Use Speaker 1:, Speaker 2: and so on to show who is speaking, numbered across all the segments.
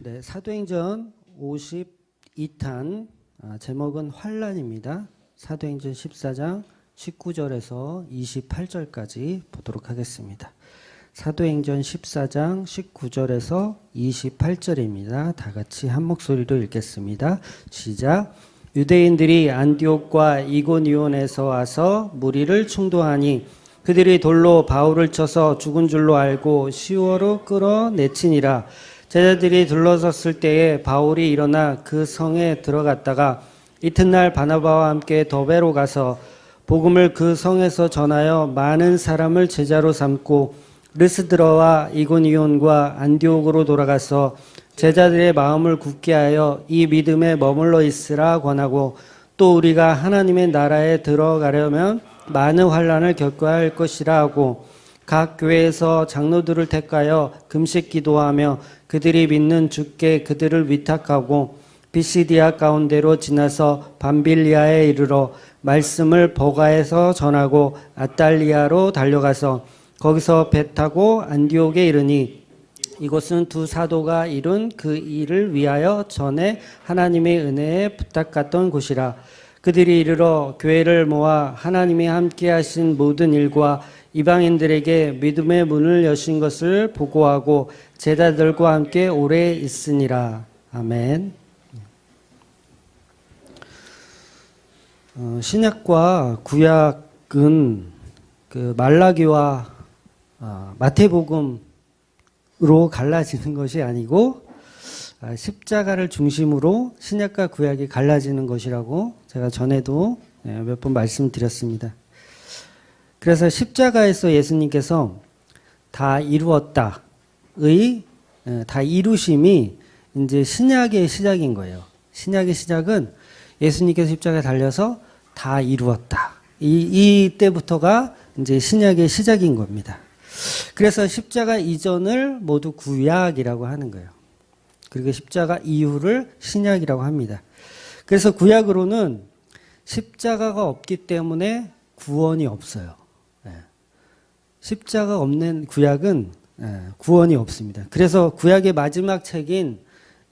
Speaker 1: 네, 사도행전 52탄 제목은 환란입니다. 사도행전 14장 19절에서 28절까지 보도록 하겠습니다. 사도행전 14장 19절에서 28절입니다. 다 같이 한 목소리로 읽겠습니다. 시작. 유대인들이 안디옥과 이고니온에서 와서 무리를 충동하니 그들이 돌로 바울을 쳐서 죽은 줄로 알고 시오로 끌어내치니라. 제자들이 둘러섰을 때에 바울이 일어나 그 성에 들어갔다가 이튿날 바나바와 함께 더베로 가서 복음을 그 성에서 전하여 많은 사람을 제자로 삼고 르스드라와 이고니온과 안디옥으로 돌아가서 제자들의 마음을 굳게 하여 이 믿음에 머물러 있으라 권하고 또 우리가 하나님의 나라에 들어가려면 많은 환난을 겪어야 할 것이라 하고 각 교회에서 장로들을 택하여 금식 기도하며 그들이 믿는 주께 그들을 위탁하고 비시디아 가운데로 지나서 밤빌리아에 이르러 말씀을 버가에서 전하고 아탈리아로 달려가서 거기서 배 타고 안디옥에 이르니 이곳은 두 사도가 이룬 그 일을 위하여 전에 하나님의 은혜에 부탁갔던 곳이라. 그들이 이르러 교회를 모아 하나님이 함께 하신 모든 일과 이방인들에게 믿음의 문을 여신 것을 보고하고 제자들과 함께 오래 있으니라. 아멘. 신약과 구약은 그 말라기와 마태복음으로 갈라지는 것이 아니고 십자가를 중심으로 신약과 구약이 갈라지는 것이라고 제가 전에도 몇 번 말씀드렸습니다. 그래서 십자가에서 예수님께서 다 이루었다의 다 이루심이 이제 신약의 시작인 거예요. 신약의 시작은 예수님께서 십자가에 달려서 다 이루었다. 이때부터가 이제 신약의 시작인 겁니다. 그래서 십자가 이전을 모두 구약이라고 하는 거예요. 그리고 십자가 이후를 신약이라고 합니다. 그래서 구약으로는 십자가가 없기 때문에 구원이 없어요. 십자가 없는 구약은 구원이 없습니다. 그래서 구약의 마지막 책인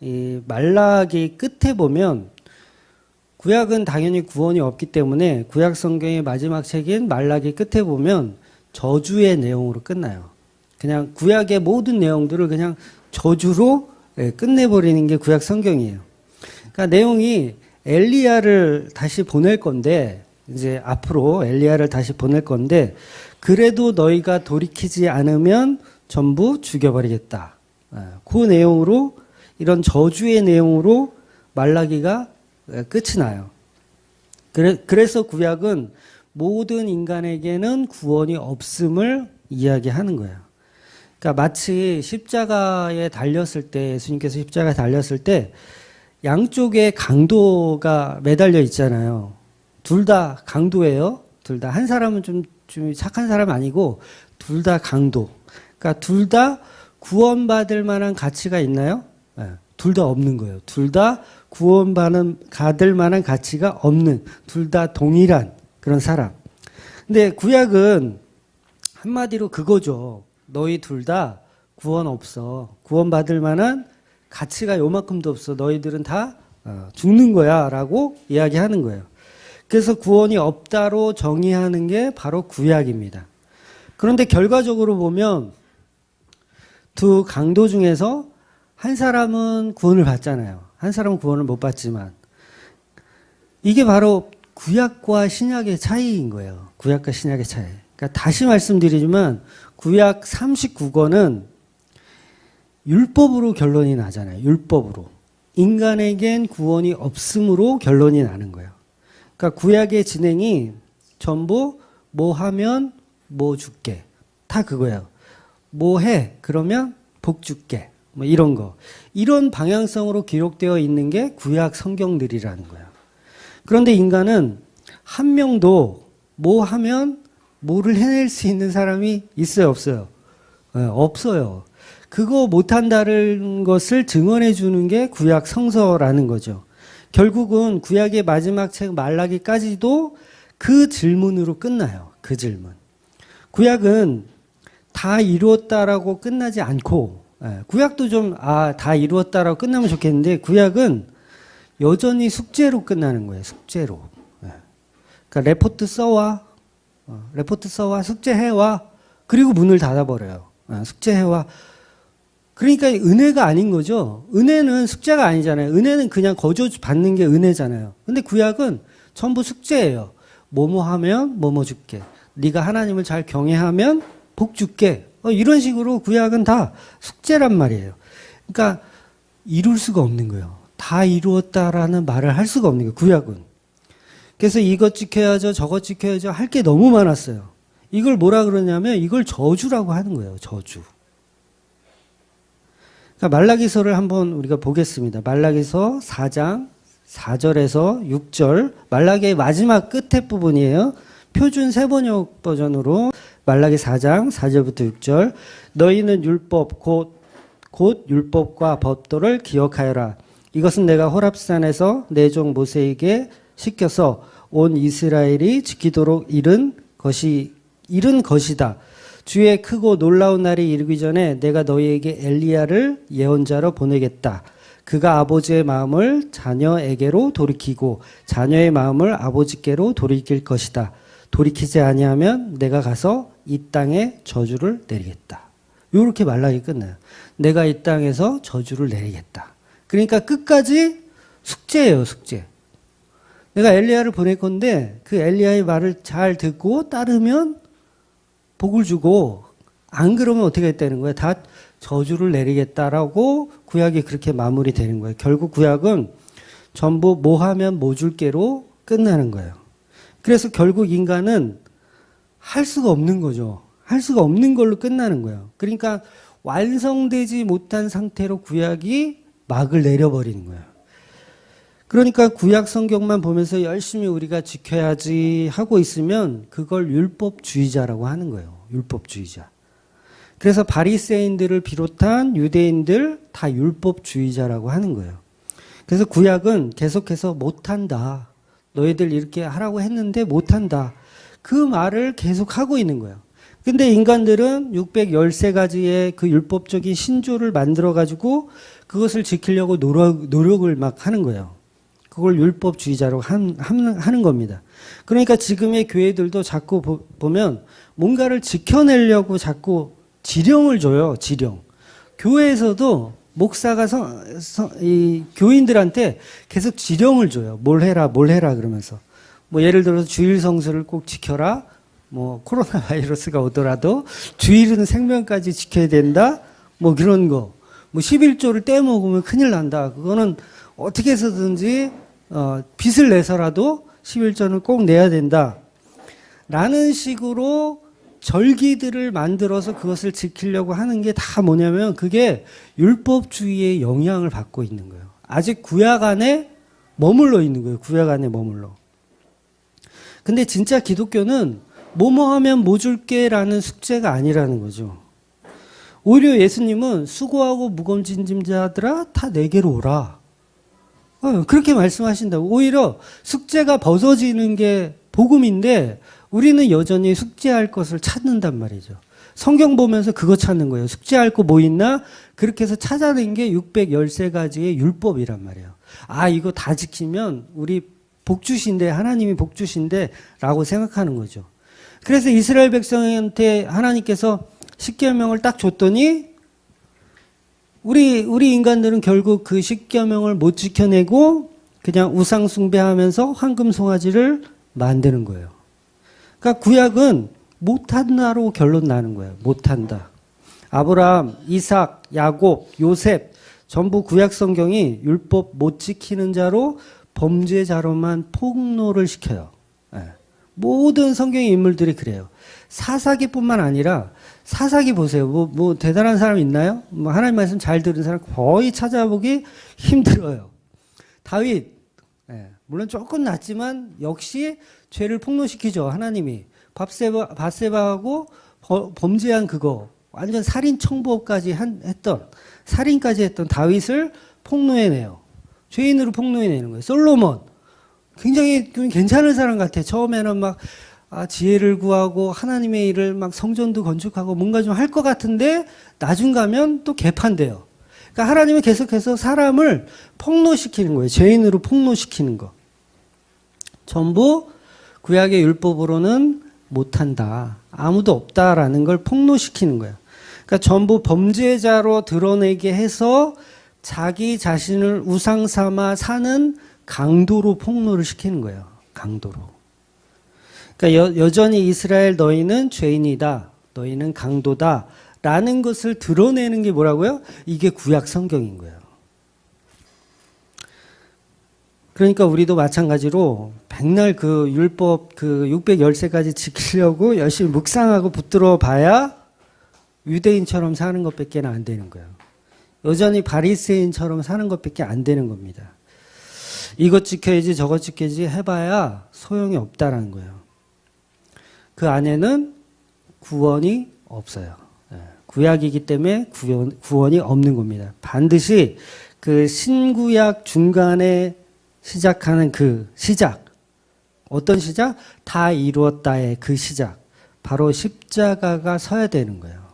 Speaker 1: 이 말라기 끝에 보면 구약은 당연히 구원이 없기 때문에 구약 성경의 마지막 책인 말라기 끝에 보면 저주의 내용으로 끝나요. 그냥 구약의 모든 내용들을 그냥 저주로 끝내버리는 게 구약 성경이에요. 그러니까 내용이 엘리야를 다시 보낼 건데 이제 앞으로 엘리야를 다시 보낼 건데 그래도 너희가 돌이키지 않으면 전부 죽여버리겠다. 그 내용으로 이런 저주의 내용으로 말라기가 끝이 나요. 그래서 구약은 모든 인간에게는 구원이 없음을 이야기하는 거예요. 그러니까 마치 십자가에 달렸을 때 예수님께서 십자가에 달렸을 때 양쪽에 강도가 매달려 있잖아요. 둘 다 강도예요. 둘 다 한 사람은 좀 착한 사람 아니고 둘 다 강도. 그러니까 둘 다 구원받을 만한 가치가 있나요? 네, 둘 다 없는 거예요. 둘 다 구원받을 만한 가치가 없는, 둘 다 동일한 그런 사람. 근데 구약은 한마디로 그거죠. 너희 둘 다 구원 없어. 구원받을 만한 가치가 요만큼도 없어. 너희들은 다 죽는 거야 라고 이야기하는 거예요. 그래서 구원이 없다로 정의하는 게 바로 구약입니다. 그런데 결과적으로 보면 두 강도 중에서 한 사람은 구원을 받잖아요. 한 사람은 구원을 못 받지만 이게 바로 구약과 신약의 차이인 거예요. 구약과 신약의 차이. 그러니까 다시 말씀드리지만 구약 39권은 율법으로 결론이 나잖아요. 율법으로. 인간에겐 구원이 없음으로 결론이 나는 거예요. 그러니까 구약의 진행이 전부 뭐 하면 뭐 줄게. 다 그거예요. 뭐 해? 그러면 복 줄게. 뭐 이런 거. 이런 방향성으로 기록되어 있는 게 구약 성경들이라는 거예요. 그런데 인간은 한 명도 뭐 하면 뭐를 해낼 수 있는 사람이 있어요, 없어요? 네, 없어요. 그거 못한다는 것을 증언해 주는 게 구약 성서라는 거죠. 결국은 구약의 마지막 책 말라기까지도 그 질문으로 끝나요. 그 질문. 구약은 다 이루었다라고 끝나지 않고 예, 구약도 좀, 다 이루었다라고 끝나면 좋겠는데, 구약은 여전히 숙제로 끝나는 거예요, 숙제로. 예. 그러니까 레포트 써와, 숙제해와, 그리고 문을 닫아버려요. 숙제해와. 그러니까 은혜가 아닌 거죠. 은혜는 숙제가 아니잖아요. 은혜는 그냥 거저 받는 게 은혜잖아요. 근데 구약은 전부 숙제예요. 뭐뭐 하면 뭐뭐 줄게. 네가 하나님을 잘 경외하면 복 줄게. 이런 식으로 구약은 다 숙제란 말이에요. 그러니까 이룰 수가 없는 거예요. 다 이루었다라는 말을 할 수가 없는 거예요, 구약은. 그래서 이것 지켜야죠, 저것 지켜야죠, 할 게 너무 많았어요. 이걸 뭐라 그러냐면 이걸 저주라고 하는 거예요, 저주. 그러니까 말라기서를 한번 우리가 보겠습니다. 말라기서 4장 4절에서 6절, 말라기의 마지막 끝에 부분이에요. 표준 세번역 버전으로 말라기 4장 4절부터 6절. 너희는 율법 곧 율법과 법도를 기억하여라. 이것은 내가 호랍산에서 내 종 모세에게 시켜서 온 이스라엘이 지키도록 이른 것이다. 주의 크고 놀라운 날이 이르기 전에 내가 너희에게 엘리야를 예언자로 보내겠다. 그가 아버지의 마음을 자녀에게로 돌이키고 자녀의 마음을 아버지께로 돌이킬 것이다. 돌이키지 아니하면 내가 가서 이 땅에 저주를 내리겠다. 이렇게 말라기 끝나요. 내가 이 땅에서 저주를 내리겠다. 그러니까 끝까지 숙제예요, 숙제. 내가 엘리야를 보낼 건데 그 엘리야의 말을 잘 듣고 따르면 복을 주고 안 그러면 어떻게 되는 거예요? 다 저주를 내리겠다라고 구약이 그렇게 마무리되는 거예요. 결국 구약은 전부 뭐 하면 뭐 줄게로 끝나는 거예요. 그래서 결국 인간은 할 수가 없는 거죠. 할 수가 없는 걸로 끝나는 거예요. 그러니까 완성되지 못한 상태로 구약이 막을 내려버리는 거예요. 그러니까 구약 성경만 보면서 열심히 우리가 지켜야지 하고 있으면 그걸 율법주의자라고 하는 거예요. 율법주의자. 그래서 바리새인들을 비롯한 유대인들 다 율법주의자라고 하는 거예요. 그래서 구약은 계속해서 못한다. 너희들 이렇게 하라고 했는데 못한다. 그 말을 계속 하고 있는 거예요. 근데 인간들은 613가지의 그 율법적인 신조를 만들어가지고 그것을 지키려고 노력을 막 하는 거예요. 그걸 율법주의자로 하는 겁니다. 그러니까 지금의 교회들도 자꾸 보면 뭔가를 지켜내려고 자꾸 지령을 줘요. 지령. 교회에서도 목사가 이 교인들한테 계속 지령을 줘요. 뭘 해라 그러면서. 뭐 예를 들어서 주일 성수를 꼭 지켜라. 뭐 코로나 바이러스가 오더라도 주일은 생명까지 지켜야 된다. 뭐 그런 거. 뭐 11조를 떼먹으면 큰일 난다. 그거는 어떻게 해서든지 빚을 내서라도 11조는 꼭 내야 된다. 라는 식으로 절기들을 만들어서 그것을 지키려고 하는 게 다 뭐냐면 그게 율법주의의 영향을 받고 있는 거예요. 아직 구약 안에 머물러 있는 거예요. 구약 안에 머물러. 근데 진짜 기독교는 뭐뭐 하면 뭐 줄게라는 숙제가 아니라는 거죠. 오히려 예수님은 수고하고 무거운 짐진 자들아 다 내게로 오라. 그렇게 말씀하신다고. 오히려 숙제가 벗어지는 게 복음인데 우리는 여전히 숙제할 것을 찾는단 말이죠. 성경 보면서 그거 찾는 거예요. 숙제할 거 뭐 있나? 그렇게 해서 찾아낸 게 613가지의 율법이란 말이에요. 이거 다 지키면 우리 복 주신대, 하나님이 복 주신대 라고 생각하는 거죠. 그래서 이스라엘 백성한테 하나님께서 십계명을 딱 줬더니 우리 인간들은 결국 그 십계명을 못 지켜내고 그냥 우상 숭배하면서 황금 송아지를 만드는 거예요. 그러니까 구약은 못한다로 결론 나는 거예요. 못한다. 아브라함, 이삭, 야곱, 요셉 전부 구약 성경이 율법 못 지키는 자로 범죄자로만 폭로를 시켜요. 모든 성경의 인물들이 그래요. 사사기뿐만 아니라 사사기 보세요. 뭐 대단한 사람 있나요? 뭐 하나님 말씀 잘 들은 사람 거의 찾아보기 힘들어요. 다윗, 물론 조금 낫지만 역시 죄를 폭로시키죠. 하나님이 밧세바하고 범죄한 그거 완전 살인 청부까지 살인까지 했던 다윗을 폭로해내요. 죄인으로 폭로해내는 거예요. 솔로몬 굉장히 괜찮은 사람 같아. 처음에는 막 지혜를 구하고 하나님의 일을 막 성전도 건축하고 뭔가 좀 할 것 같은데 나중 가면 또 개판돼요. 그러니까 하나님은 계속해서 사람을 폭로시키는 거예요. 죄인으로 폭로시키는 거. 전부 구약의 율법으로는 못한다. 아무도 없다라는 걸 폭로시키는 거예요. 그러니까 전부 범죄자로 드러내게 해서 자기 자신을 우상 삼아 사는 강도로 폭로를 시키는 거예요. 강도로. 그러니까 여전히 이스라엘 너희는 죄인이다. 너희는 강도다. 라는 것을 드러내는 게 뭐라고요? 이게 구약 성경인 거예요. 그러니까 우리도 마찬가지로 백날 그 율법 그 613가지 지키려고 열심히 묵상하고 붙들어 봐야 유대인처럼 사는 것밖에 안 되는 거예요. 여전히 바리새인처럼 사는 것밖에 안 되는 겁니다. 이것 지켜야지 저것 지켜야지 해봐야 소용이 없다라는 거예요. 그 안에는 구원이 없어요. 구약이기 때문에 구원이 없는 겁니다. 반드시 그 신구약 중간에 시작하는 그 시작. 어떤 시작? 다 이루었다의 그 시작. 바로 십자가가 서야 되는 거예요.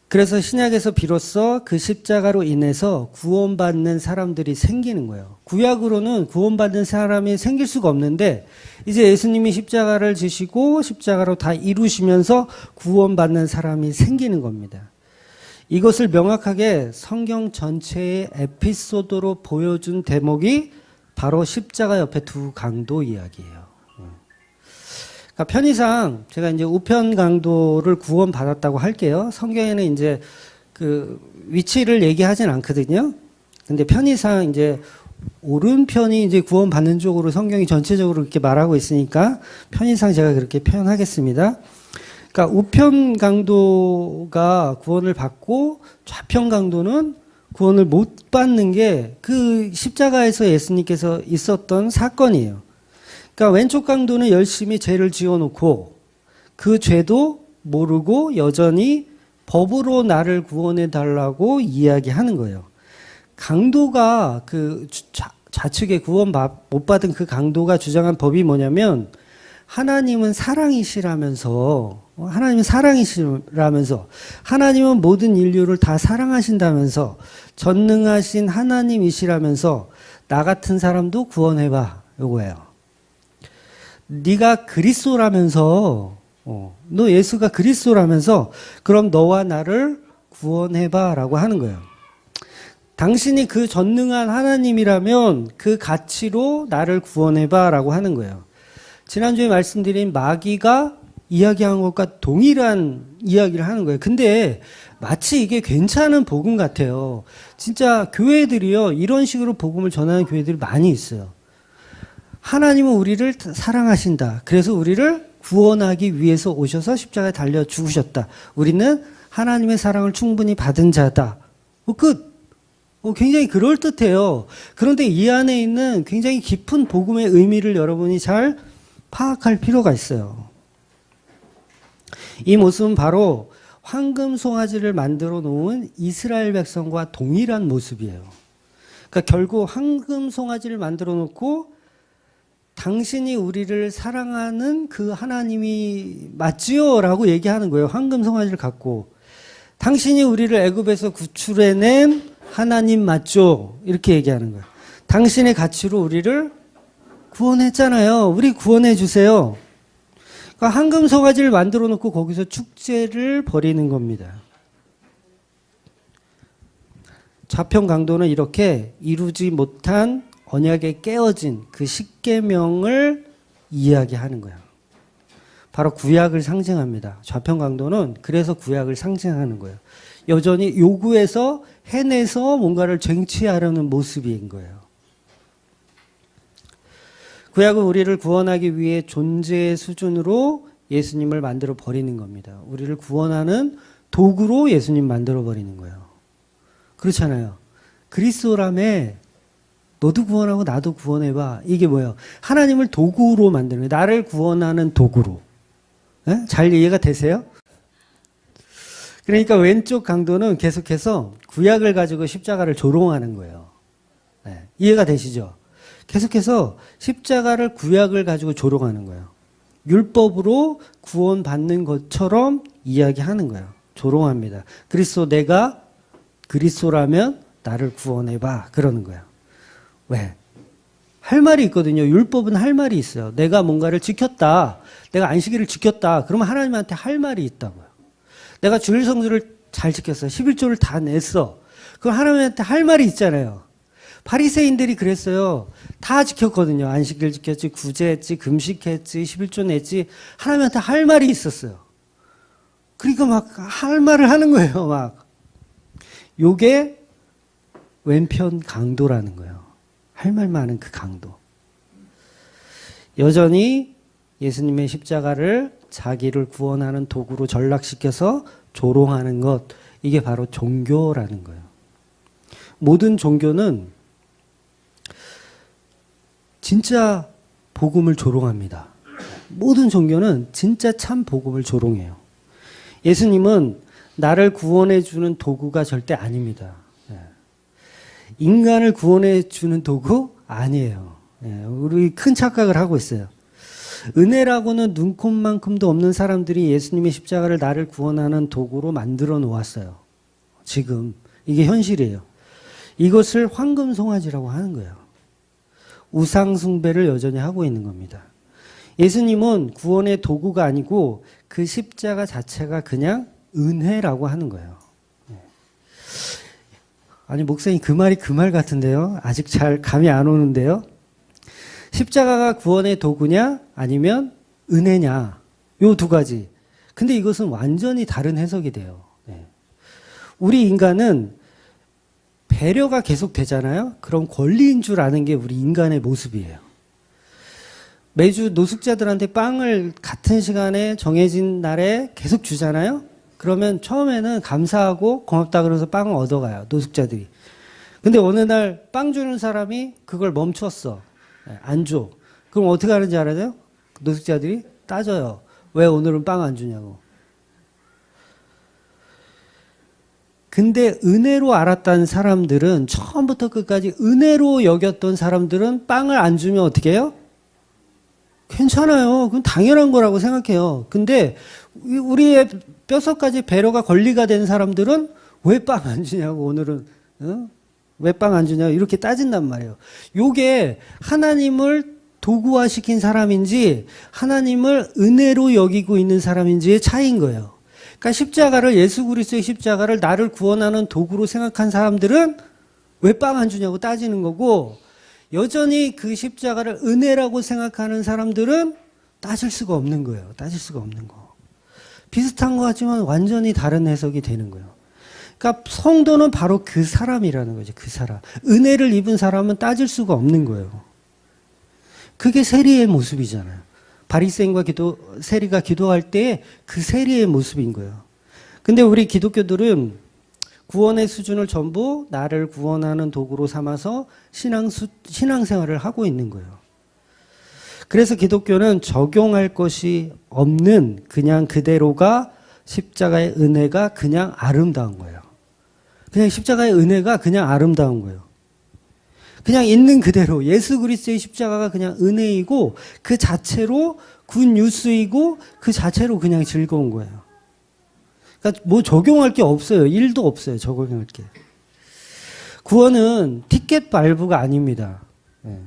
Speaker 1: 그래서 신약에서 비로소 그 십자가로 인해서 구원받는 사람들이 생기는 거예요. 구약으로는 구원받는 사람이 생길 수가 없는데 이제 예수님이 십자가를 지시고 십자가로 다 이루시면서 구원받는 사람이 생기는 겁니다. 이것을 명확하게 성경 전체의 에피소드로 보여준 대목이 바로 십자가 옆에 두 강도 이야기예요. 그러니까 편의상 제가 이제 우편 강도를 구원받았다고 할게요. 성경에는 이제 그 위치를 얘기하진 않거든요. 근데 편의상 이제 오른편이 이제 구원받는 쪽으로 성경이 전체적으로 이렇게 말하고 있으니까 편의상 제가 그렇게 표현하겠습니다. 그러니까 우편 강도가 구원을 받고 좌편 강도는 구원을 못 받는 게 그 십자가에서 예수님께서 있었던 사건이에요. 그러니까 왼쪽 강도는 열심히 죄를 지어놓고 그 죄도 모르고 여전히 법으로 나를 구원해 달라고 이야기하는 거예요. 강도가 그 좌측에 구원 못 받은 그 강도가 주장한 법이 뭐냐면 하나님은 사랑이시라면서 하나님은 모든 인류를 다 사랑하신다면서 전능하신 하나님이시라면서 나 같은 사람도 구원해봐 요거예요. 네가 그리스도라면서 너 예수가 그리스도라면서 그럼 너와 나를 구원해봐 라고 하는 거예요. 당신이 그 전능한 하나님이라면 그 가치로 나를 구원해봐 라고 하는 거예요. 지난주에 말씀드린 마귀가 이야기한 것과 동일한 이야기를 하는 거예요. 근데 마치 이게 괜찮은 복음 같아요. 진짜 교회들이요 이런 식으로 복음을 전하는 교회들이 많이 있어요. 하나님은 우리를 사랑하신다. 그래서 우리를 구원하기 위해서 오셔서 십자가에 달려 죽으셨다. 우리는 하나님의 사랑을 충분히 받은 자다. 끝. 굉장히 그럴듯해요. 그런데 이 안에 있는 굉장히 깊은 복음의 의미를 여러분이 잘 파악할 필요가 있어요. 이 모습은 바로 황금 송아지를 만들어 놓은 이스라엘 백성과 동일한 모습이에요. 그러니까 결국 황금 송아지를 만들어 놓고 당신이 우리를 사랑하는 그 하나님이 맞지요? 라고 얘기하는 거예요. 황금 송아지를 갖고. 당신이 우리를 애굽에서 구출해낸 하나님 맞죠? 이렇게 얘기하는 거예요. 당신의 가치로 우리를 구원했잖아요. 우리 구원해 주세요. 그러니까 황금 송아지를 만들어 놓고 거기서 축제를 벌이는 겁니다. 좌편 강도는 이렇게 이루지 못한 언약에 깨어진 그 십계명을 이야기하는 거예요. 바로 구약을 상징합니다. 좌편 강도는 그래서 구약을 상징하는 거예요. 여전히 요구해서 해내서 뭔가를 쟁취하려는 모습인 거예요. 구약은 우리를 구원하기 위해 존재의 수준으로 예수님을 만들어 버리는 겁니다. 우리를 구원하는 도구로 예수님 만들어 버리는 거예요. 그렇잖아요. 그리스도라며 너도 구원하고 나도 구원해봐. 이게 뭐예요? 하나님을 도구로 만드는 거예요. 나를 구원하는 도구로. 네? 잘 이해가 되세요? 그러니까 왼쪽 강도는 계속해서 구약을 가지고 십자가를 조롱하는 거예요. 네. 이해가 되시죠? 계속해서 십자가를 구약을 가지고 조롱하는 거예요. 율법으로 구원받는 것처럼 이야기하는 거예요. 조롱합니다. 그리스도 내가 그리스도라면 나를 구원해봐. 그러는 거예요. 왜? 할 말이 있거든요. 율법은 할 말이 있어요. 내가 뭔가를 지켰다. 내가 안식일을 지켰다. 그러면 하나님한테 할 말이 있다고요. 내가 주일 성수를 잘 지켰어. 11조를 다 냈어. 그럼 하나님한테 할 말이 있잖아요. 바리새인들이 그랬어요. 다 지켰거든요. 안식일 지켰지, 구제했지, 금식했지, 11조 냈지. 하나님한테 할 말이 있었어요. 그러니까 막 할 말을 하는 거예요. 막. 요게 왼편 강도라는 거예요. 할 말 많은 그 강도. 여전히 예수님의 십자가를 자기를 구원하는 도구로 전락시켜서 조롱하는 것. 이게 바로 종교라는 거예요. 모든 종교는 진짜 복음을 조롱합니다. 모든 종교는 진짜 참 복음을 조롱해요. 예수님은 나를 구원해 주는 도구가 절대 아닙니다. 인간을 구원해 주는 도구 아니에요. 우리 큰 착각을 하고 있어요. 은혜라고는 눈꼽만큼도 없는 사람들이 예수님의 십자가를 나를 구원하는 도구로 만들어 놓았어요. 지금 이게 현실이에요. 이것을 황금 송아지라고 하는 거예요. 우상 숭배를 여전히 하고 있는 겁니다. 예수님은 구원의 도구가 아니고 그 십자가 자체가 그냥 은혜라고 하는 거예요. 아니 목사님 그 말이 그 말 같은데요. 아직 잘 감이 안 오는데요. 십자가가 구원의 도구냐 아니면 은혜냐 요 두 가지. 근데 이것은 완전히 다른 해석이 돼요. 우리 인간은 배려가 계속 되잖아요. 그럼 권리인 줄 아는 게 우리 인간의 모습이에요. 매주 노숙자들한테 빵을 같은 시간에 정해진 날에 계속 주잖아요. 그러면 처음에는 감사하고 고맙다 그러면서 빵을 얻어가요. 노숙자들이. 근데 어느 날 빵 주는 사람이 그걸 멈췄어. 안 줘. 그럼 어떻게 하는지 알아요? 노숙자들이 따져요. 왜 오늘은 빵 안 주냐고. 근데 은혜로 알았다는 사람들은 처음부터 끝까지 은혜로 여겼던 사람들은 빵을 안 주면 어떻게 해요? 괜찮아요. 그건 당연한 거라고 생각해요. 근데 우리의 뼛속까지 배려가 권리가 된 사람들은 왜 빵 안 주냐고 오늘은 왜 빵 안 주냐고 이렇게 따진단 말이에요. 요게 하나님을 도구화시킨 사람인지 하나님을 은혜로 여기고 있는 사람인지의 차이인 거예요. 그러니까 십자가를 예수 그리스도의 십자가를 나를 구원하는 도구로 생각한 사람들은 왜 빵 안 주냐고 따지는 거고 여전히 그 십자가를 은혜라고 생각하는 사람들은 따질 수가 없는 거예요. 따질 수가 없는 거. 비슷한 것 같지만 완전히 다른 해석이 되는 거예요. 그러니까 성도는 바로 그 사람이라는 거죠. 그 사람. 은혜를 입은 사람은 따질 수가 없는 거예요. 그게 세리의 모습이잖아요. 바리새인과 세리가 기도할 때 그 세리의 모습인 거예요. 근데 우리 기독교들은 구원의 수준을 전부 나를 구원하는 도구로 삼아서 신앙생활을 하고 있는 거예요. 그래서 기독교는 적용할 것이 없는 그냥 그대로가 십자가의 은혜가 그냥 아름다운 거예요. 그냥 십자가의 은혜가 그냥 아름다운 거예요. 그냥 있는 그대로 예수 그리스도의 십자가가 그냥 은혜이고 그 자체로 굿뉴스이고 그 자체로 그냥 즐거운 거예요. 그러니까 뭐 적용할 게 없어요. 1도 없어요. 적용할 게. 구원은 티켓 발부가 아닙니다.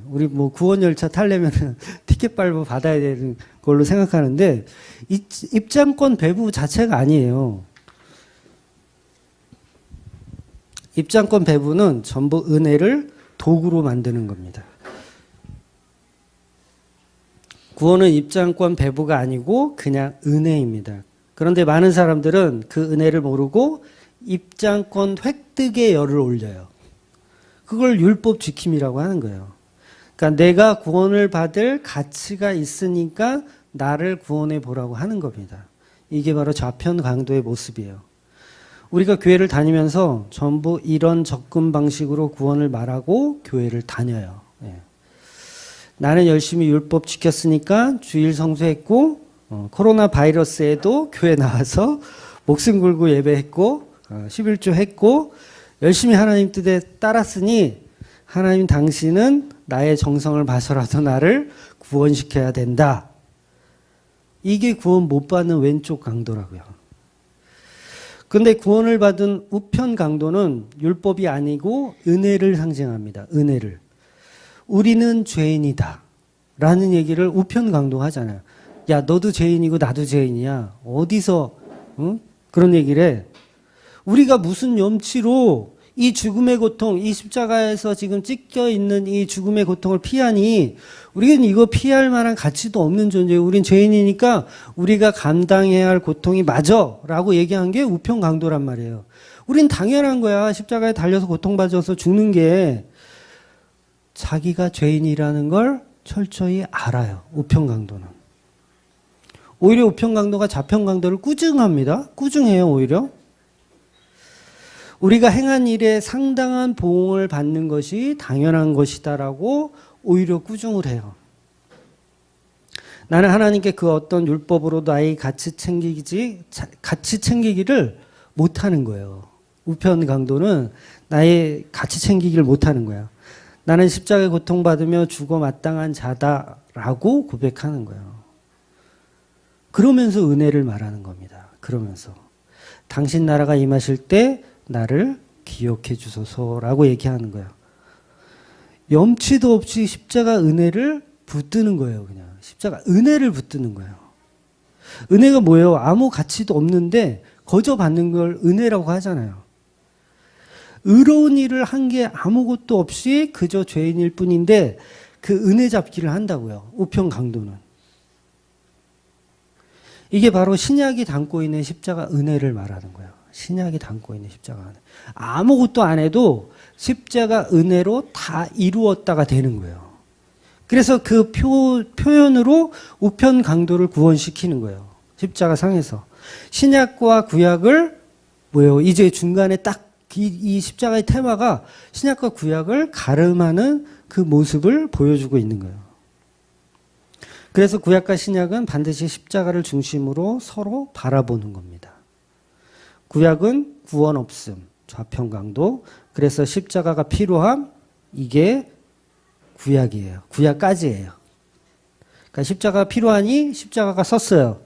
Speaker 1: 우리 뭐 구원 열차 타려면 티켓 발부 받아야 되는 걸로 생각하는데 입장권 배부 자체가 아니에요. 입장권 배부는 전부 은혜를 도구로 만드는 겁니다. 구원은 입장권 배부가 아니고 그냥 은혜입니다. 그런데 많은 사람들은 그 은혜를 모르고 입장권 획득에 열을 올려요. 그걸 율법 지킴이라고 하는 거예요. 그러니까 내가 구원을 받을 가치가 있으니까 나를 구원해 보라고 하는 겁니다. 이게 바로 좌편 강도의 모습이에요. 우리가 교회를 다니면서 전부 이런 접근 방식으로 구원을 말하고 교회를 다녀요. 나는 열심히 율법 지켰으니까 주일 성수했고 코로나 바이러스에도 교회 나와서 목숨 걸고 예배했고 11조 했고 열심히 하나님 뜻에 따랐으니 하나님 당신은 나의 정성을 봐서라도 나를 구원시켜야 된다. 이게 구원 못 받는 왼쪽 강도라고요. 근데 구원을 받은 우편 강도는 율법이 아니고 은혜를 상징합니다. 은혜를. 우리는 죄인이다 라는 얘기를 우편 강도가 하잖아요. 야, 너도 죄인이고 나도 죄인이야. 어디서 그런 얘기를 해. 우리가 무슨 염치로 이 죽음의 고통, 이 십자가에서 지금 찢겨 있는 이 죽음의 고통을 피하니 우리는 이거 피할 만한 가치도 없는 존재예요. 우린 죄인이니까 우리가 감당해야 할 고통이 맞아 라고 얘기한 게 우편 강도란 말이에요. 우린 당연한 거야. 십자가에 달려서 고통받아서 죽는 게. 자기가 죄인이라는 걸 철저히 알아요. 우편 강도는. 오히려 우편 강도가 좌편 강도를 꾸중합니다. 꾸중해요, 오히려. 우리가 행한 일에 상당한 보응을 받는 것이 당연한 것이다라고 오히려 꾸중을 해요. 나는 하나님께 그 어떤 율법으로 나의 가치 챙기기를 못하는 거예요. 우편 강도는 나의 가치 챙기기를 못하는 거야. 나는 십자가에 고통받으며 죽어 마땅한 자다라고 고백하는 거예요. 그러면서 은혜를 말하는 겁니다. 그러면서 당신 나라가 임하실 때 나를 기억해 주소서라고 얘기하는 거예요. 염치도 없이 십자가 은혜를 붙드는 거예요. 그냥 십자가 은혜를 붙드는 거예요. 은혜가 뭐예요? 아무 가치도 없는데 거저 받는 걸 은혜라고 하잖아요. 의로운 일을 한 게 아무것도 없이 그저 죄인일 뿐인데 그 은혜 잡기를 한다고요. 우편 강도는. 이게 바로 신약이 담고 있는 십자가 은혜를 말하는 거예요. 신약이 담고 있는 십자가 은혜. 아무것도 안 해도 십자가 은혜로 다 이루었다가 되는 거예요. 그래서 그 표현으로 우편 강도를 구원시키는 거예요. 십자가 상에서. 신약과 구약을 뭐예요? 이제 중간에 딱 이 십자가의 테마가 신약과 구약을 가름하는 그 모습을 보여주고 있는 거예요. 그래서 구약과 신약은 반드시 십자가를 중심으로 서로 바라보는 겁니다. 구약은 구원 없음, 좌편 강도. 그래서 십자가가 필요함, 이게 구약이에요. 구약까지예요. 그러니까 십자가가 필요하니 십자가가 섰어요.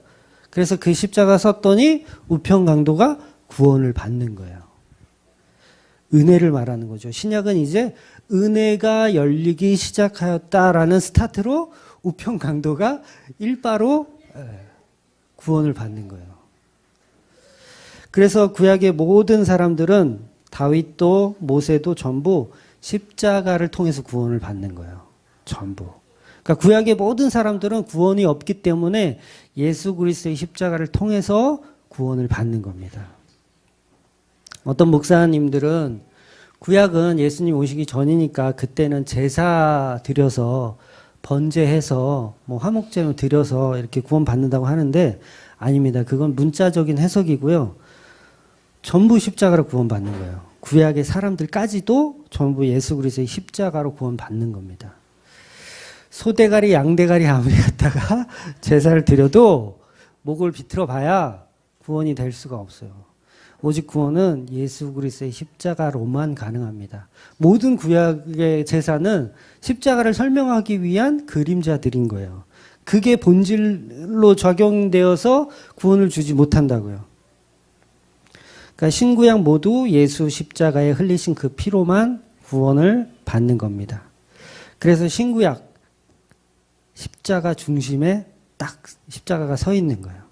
Speaker 1: 그래서 그 십자가 섰더니 우편 강도가 구원을 받는 거예요. 은혜를 말하는 거죠. 신약은 이제 은혜가 열리기 시작하였다라는 스타트로 우편 강도가 일바로 구원을 받는 거예요. 그래서 구약의 모든 사람들은 다윗도 모세도 전부 십자가를 통해서 구원을 받는 거예요. 전부. 그러니까 구약의 모든 사람들은 구원이 없기 때문에 예수 그리스도의 십자가를 통해서 구원을 받는 겁니다. 어떤 목사님들은 구약은 예수님 오시기 전이니까 그때는 제사 드려서 번제해서 뭐 화목제로 드려서 이렇게 구원받는다고 하는데 아닙니다. 그건 문자적인 해석이고요. 전부 십자가로 구원받는 거예요. 구약의 사람들까지도 전부 예수 그리스도의 십자가로 구원받는 겁니다. 소대가리 양대가리 아무리 갖다가 제사를 드려도 목을 비틀어 봐야 구원이 될 수가 없어요. 오직 구원은 예수 그리스도의 십자가로만 가능합니다. 모든 구약의 제사는 십자가를 설명하기 위한 그림자들인 거예요. 그게 본질로 적용되어서 구원을 주지 못한다고요. 그러니까 신구약 모두 예수 십자가에 흘리신 그 피로만 구원을 받는 겁니다. 그래서 신구약 십자가 중심에 딱 십자가가 서 있는 거예요.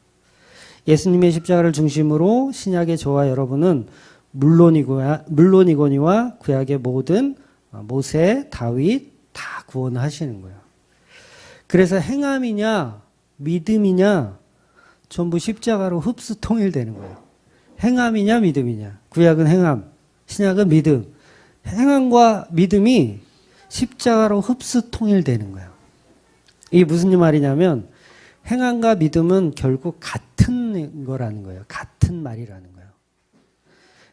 Speaker 1: 예수님의 십자가를 중심으로 신약의 저와 여러분은 물론이거니와 구약의 모든 모세, 다윗 다 구원하시는 거예요. 그래서 행함이냐 믿음이냐 전부 십자가로 흡수 통일되는 거예요. 행함이냐 믿음이냐. 구약은 행함, 신약은 믿음. 행함과 믿음이 십자가로 흡수 통일되는 거예요. 이게 무슨 말이냐면 행함과 믿음은 결국 같은 거라는 거예요. 같은 말이라는 거예요.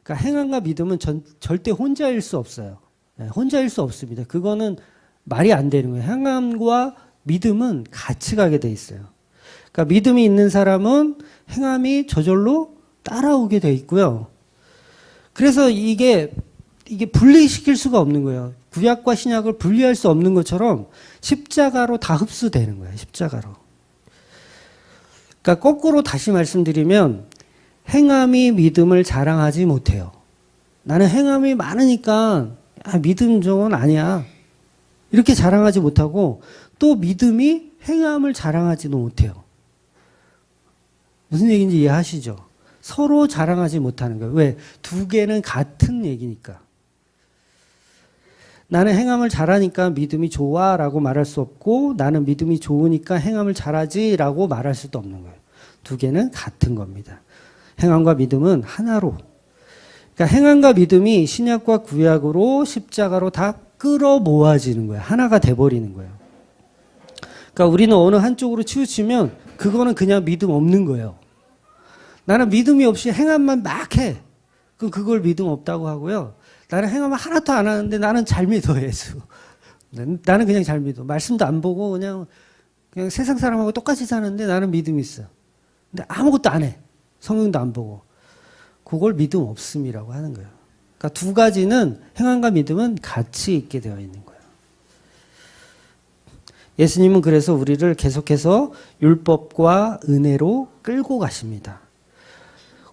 Speaker 1: 그러니까 행함과 믿음은 절대 혼자일 수 없어요. 혼자일 수 없습니다. 그거는 말이 안 되는 거예요. 행함과 믿음은 같이 가게 돼 있어요. 그러니까 믿음이 있는 사람은 행함이 저절로 따라오게 돼 있고요. 그래서 이게 이게 분리시킬 수가 없는 거예요. 구약과 신약을 분리할 수 없는 것처럼 십자가로 다 흡수되는 거예요. 십자가로. 그러니까 거꾸로 다시 말씀드리면 행함이 믿음을 자랑하지 못해요. 나는 행함이 많으니까 믿음 정은 아니야. 이렇게 자랑하지 못하고 또 믿음이 행함을 자랑하지도 못해요. 무슨 얘기인지 이해하시죠? 서로 자랑하지 못하는 거예요. 왜? 두 개는 같은 얘기니까. 나는 행함을 잘하니까 믿음이 좋아 라고 말할 수 없고 나는 믿음이 좋으니까 행함을 잘하지 라고 말할 수도 없는 거예요. 두 개는 같은 겁니다. 행함과 믿음은 하나로. 그러니까 행함과 믿음이 신약과 구약으로 십자가로 다 끌어 모아지는 거예요. 하나가 돼버리는 거예요. 그러니까 우리는 어느 한쪽으로 치우치면 그거는 그냥 믿음 없는 거예요. 나는 믿음이 없이 행함만 막 해. 그럼 그걸 믿음 없다고 하고요. 나는 행함을 하나도 안 하는데 나는 잘 믿어, 예수. 나는 그냥 잘 믿어. 말씀도 안 보고 그냥 세상 사람하고 똑같이 사는데 나는 믿음이 있어. 근데 아무것도 안 해. 성경도 안 보고. 그걸 믿음 없음이라고 하는 거예요. 그러니까 두 가지는 행함과 믿음은 같이 있게 되어 있는 거예요. 예수님은 그래서 우리를 계속해서 율법과 은혜로 끌고 가십니다.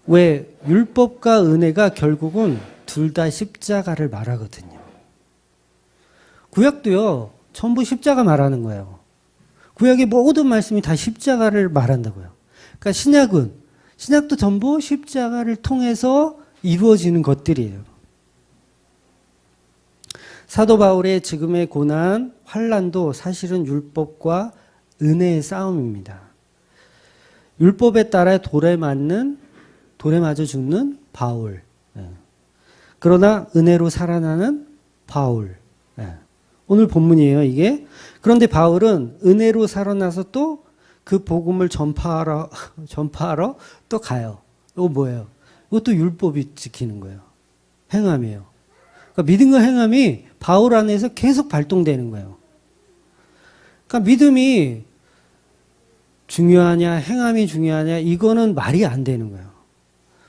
Speaker 1: 왜? 율법과 은혜가 결국은 둘 다 십자가를 말하거든요. 구약도요, 전부 십자가 말하는 거예요. 구약의 모든 말씀이 다 십자가를 말한다고요. 그러니까 신약도 전부 십자가를 통해서 이루어지는 것들이에요. 사도 바울의 지금의 고난, 환난도 사실은 율법과 은혜의 싸움입니다. 율법에 따라 돌에 맞아 죽는 바울. 그러나 은혜로 살아나는 바울. 오늘 본문이에요, 이게. 그런데 바울은 은혜로 살아나서 또 그 복음을 전파하러 또 가요. 이거 뭐예요? 이것도 율법이 지키는 거예요. 행함이에요. 그러니까 믿음과 행함이 바울 안에서 계속 발동되는 거예요. 그러니까 믿음이 중요하냐, 행함이 중요하냐, 이거는 말이 안 되는 거예요.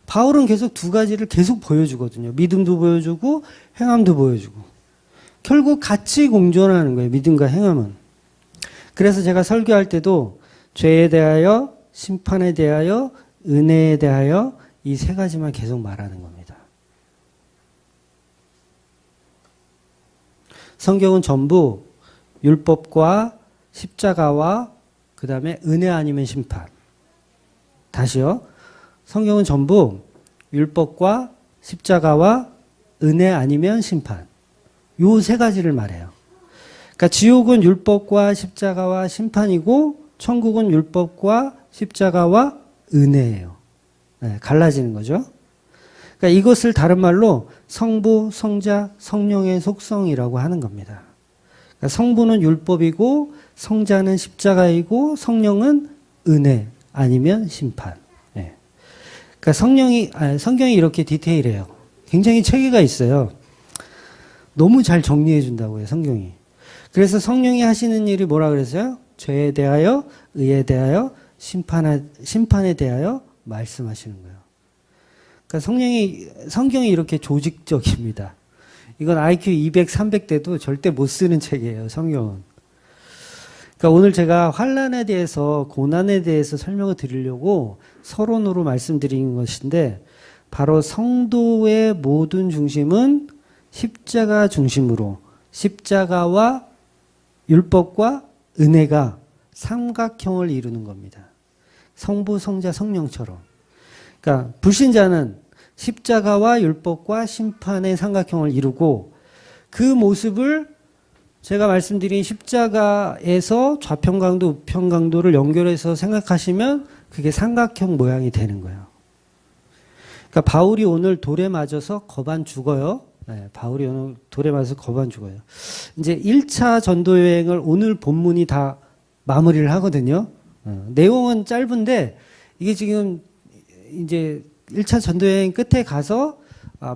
Speaker 1: 바울은 계속 두 가지를 계속 보여주거든요. 믿음도 보여주고 행함도 보여주고. 결국 같이 공존하는 거예요. 믿음과 행함은. 그래서 제가 설교할 때도 죄에 대하여, 심판에 대하여, 은혜에 대하여 이 세 가지만 계속 말하는 겁니다. 성경은 전부 율법과 십자가와 그 다음에 은혜 아니면 심판. 다시요. 성경은 전부 율법과 십자가와 은혜 아니면 심판. 요 세 가지를 말해요. 그러니까 지옥은 율법과 십자가와 심판이고 천국은 율법과 십자가와 은혜예요. 네, 갈라지는 거죠. 그러니까 이것을 다른 말로 성부, 성자, 성령의 속성이라고 하는 겁니다. 그러니까 성부는 율법이고 성자는 십자가이고 성령은 은혜 아니면 심판. 네. 그러니까 성경이 이렇게 디테일해요. 굉장히 체계가 있어요. 너무 잘 정리해 준다고요, 성경이. 그래서 성령이 하시는 일이 뭐라 그랬어요? 죄에 대하여, 의에 대하여, 심판에 대하여 말씀하시는 거예요. 그러니까 성경이 이렇게 조직적입니다. 이건 IQ 200, 300대도 절대 못 쓰는 책이에요, 성경은. 그러니까 오늘 제가 환난에 대해서, 고난에 대해서 설명을 드리려고 서론으로 말씀드린 것인데, 바로 성도의 모든 중심은 십자가 중심으로, 십자가와 율법과 은혜가 삼각형을 이루는 겁니다. 성부, 성자, 성령처럼. 그러니까 불신자는 십자가와 율법과 심판의 삼각형을 이루고 그 모습을 제가 말씀드린 십자가에서 좌편강도, 우편강도를 연결해서 생각하시면 그게 삼각형 모양이 되는 거예요. 그러니까 바울이 오늘 돌에 맞아서 거반 죽어요. 네, 바울이 오늘 돌에 맞아서 거반 죽어요. 이제 1차 전도 여행을 오늘 본문이 다 마무리를 하거든요. 내용은 짧은데 이게 지금 이제 1차 전도 여행 끝에 가서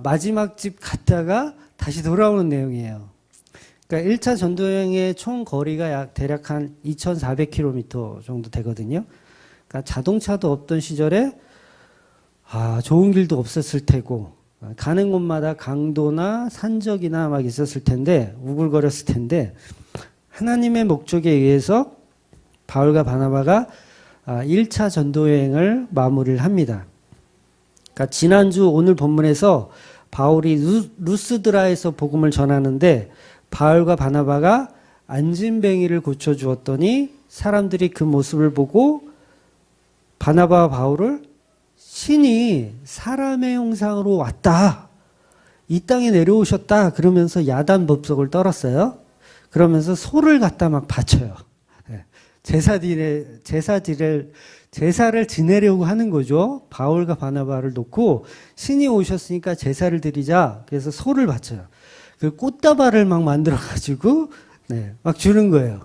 Speaker 1: 마지막 집 갔다가 다시 돌아오는 내용이에요. 그러니까 1차 전도 여행의 총 거리가 대략 한 2,400km 정도 되거든요. 그러니까 자동차도 없던 시절에 좋은 길도 없었을 테고 가는 곳마다 강도나 산적이나 막 있었을 텐데, 우글거렸을 텐데, 하나님의 목적에 의해서 바울과 바나바가 1차 전도 여행을 마무리를 합니다. 그러니까 지난주 오늘 본문에서 바울이 루스드라에서 복음을 전하는데 바울과 바나바가 안진뱅이를 고쳐주었더니 사람들이 그 모습을 보고 바나바와 바울을 신이 사람의 형상으로 왔다. 이 땅에 내려오셨다. 그러면서 야단법석을 떨었어요. 그러면서 소를 갖다 막 바쳐요. 제사를 지내려고 하는 거죠. 바울과 바나바를 놓고 신이 오셨으니까 제사를 드리자. 그래서 소를 바쳐요. 그 꽃다발을 막 만들어가지고 막 주는 거예요.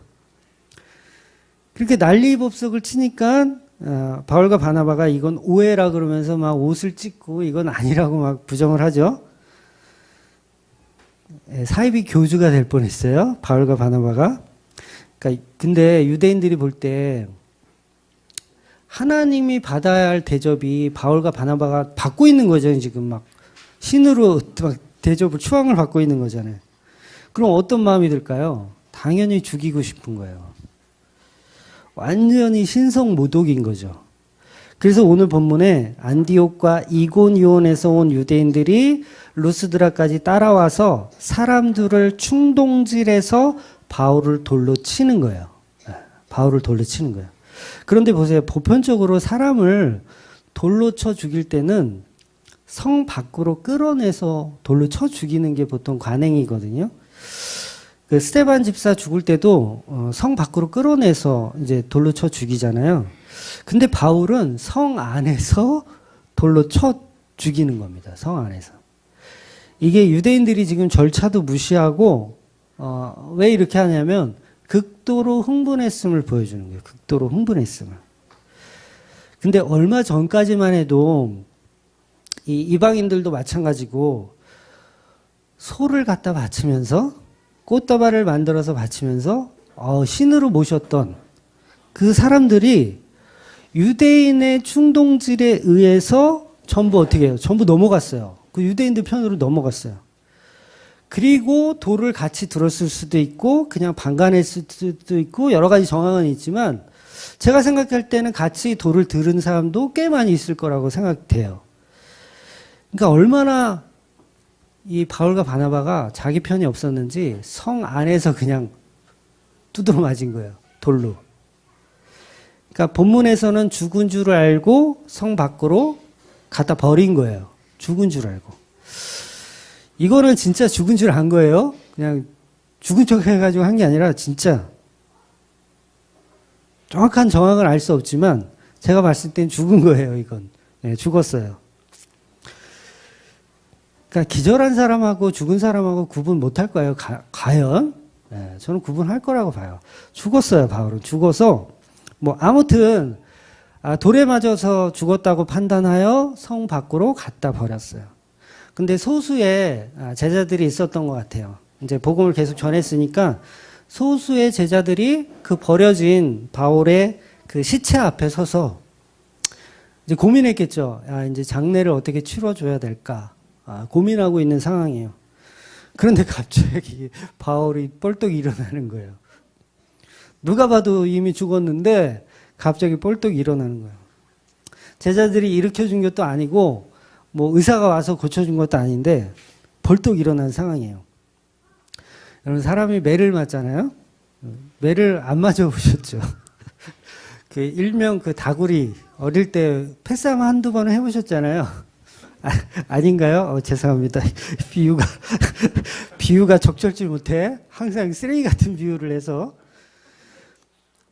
Speaker 1: 그렇게 난리법석을 치니까 바울과 바나바가 이건 오해라 그러면서 막 옷을 찢고 이건 아니라고 막 부정을 하죠. 사이비 교주가 될 뻔했어요. 바울과 바나바가. 그러니까 근데 유대인들이 볼 때 하나님이 받아야 할 대접이 바울과 바나바가 받고 있는 거죠. 지금 막 신으로 막 대접을 추앙을 받고 있는 거잖아요. 그럼 어떤 마음이 들까요? 당연히 죽이고 싶은 거예요. 완전히 신성모독인 거죠. 그래서 오늘 본문에 안디옥과 이고니온에서 온 유대인들이 루스드라까지 따라와서 사람들을 충동질해서 바울을 돌로 치는 거예요. 바울을 돌로 치는 거예요. 그런데 보세요. 보편적으로 사람을 돌로 쳐 죽일 때는 성 밖으로 끌어내서 돌로 쳐 죽이는 게 보통 관행이거든요. 그 스데반 집사 죽을 때도 성 밖으로 끌어내서 이제 돌로 쳐 죽이잖아요. 근데 바울은 성 안에서 돌로 쳐 죽이는 겁니다. 성 안에서. 이게 유대인들이 지금 절차도 무시하고 왜 이렇게 하냐면 극도로 흥분했음을 보여주는 거예요. 극도로 흥분했음을. 근데 얼마 전까지만 해도 이 이방인들도 마찬가지고 소를 갖다 바치면서 꽃다발을 만들어서 바치면서 신으로 모셨던 그 사람들이 유대인의 충동질에 의해서 전부 어떻게 해요? 전부 넘어갔어요. 그 유대인들 편으로 넘어갔어요. 그리고 돌을 같이 들었을 수도 있고 그냥 방관했을 수도 있고 여러 가지 정황은 있지만 제가 생각할 때는 같이 돌을 들은 사람도 꽤 많이 있을 거라고 생각돼요. 그러니까 얼마나 이 바울과 바나바가 자기 편이 없었는지 성 안에서 그냥 두드러 맞은 거예요. 돌로. 그러니까 본문에서는 죽은 줄 알고 성 밖으로 갖다 버린 거예요. 죽은 줄 알고. 이거는 진짜 죽은 줄 안 거예요. 그냥 죽은 척 해가지고 한 게 아니라 진짜 정확한 정황을 알 수 없지만 제가 봤을 땐 죽은 거예요. 이건. 죽었어요. 그러니까 기절한 사람하고 죽은 사람하고 구분 못할 거예요. 과연? 저는 구분할 거라고 봐요. 죽었어요. 바울은. 죽어서 아무튼 돌에 맞아서 죽었다고 판단하여 성 밖으로 갖다 버렸어요. 근데 소수의 제자들이 있었던 것 같아요. 이제 복음을 계속 전했으니까 소수의 제자들이 그 버려진 바울의 그 시체 앞에 서서 이제 고민했겠죠. 이제 장례를 어떻게 치러줘야 될까? 고민하고 있는 상황이에요. 그런데 갑자기 바울이 뻘떡 일어나는 거예요. 누가 봐도 이미 죽었는데 갑자기 뻘떡 일어나는 거예요. 제자들이 일으켜준 것도 아니고 의사가 와서 고쳐준 것도 아닌데 벌떡 일어난 상황이에요. 여러분 사람이 매를 맞잖아요. 매를 안 맞아보셨죠? 그 일명 그 다구리 어릴 때 패싸움 한두 번은 해보셨잖아요. 아닌가요? 죄송합니다. 비유가 적절치 못해. 항상 쓰레기 같은 비유를 해서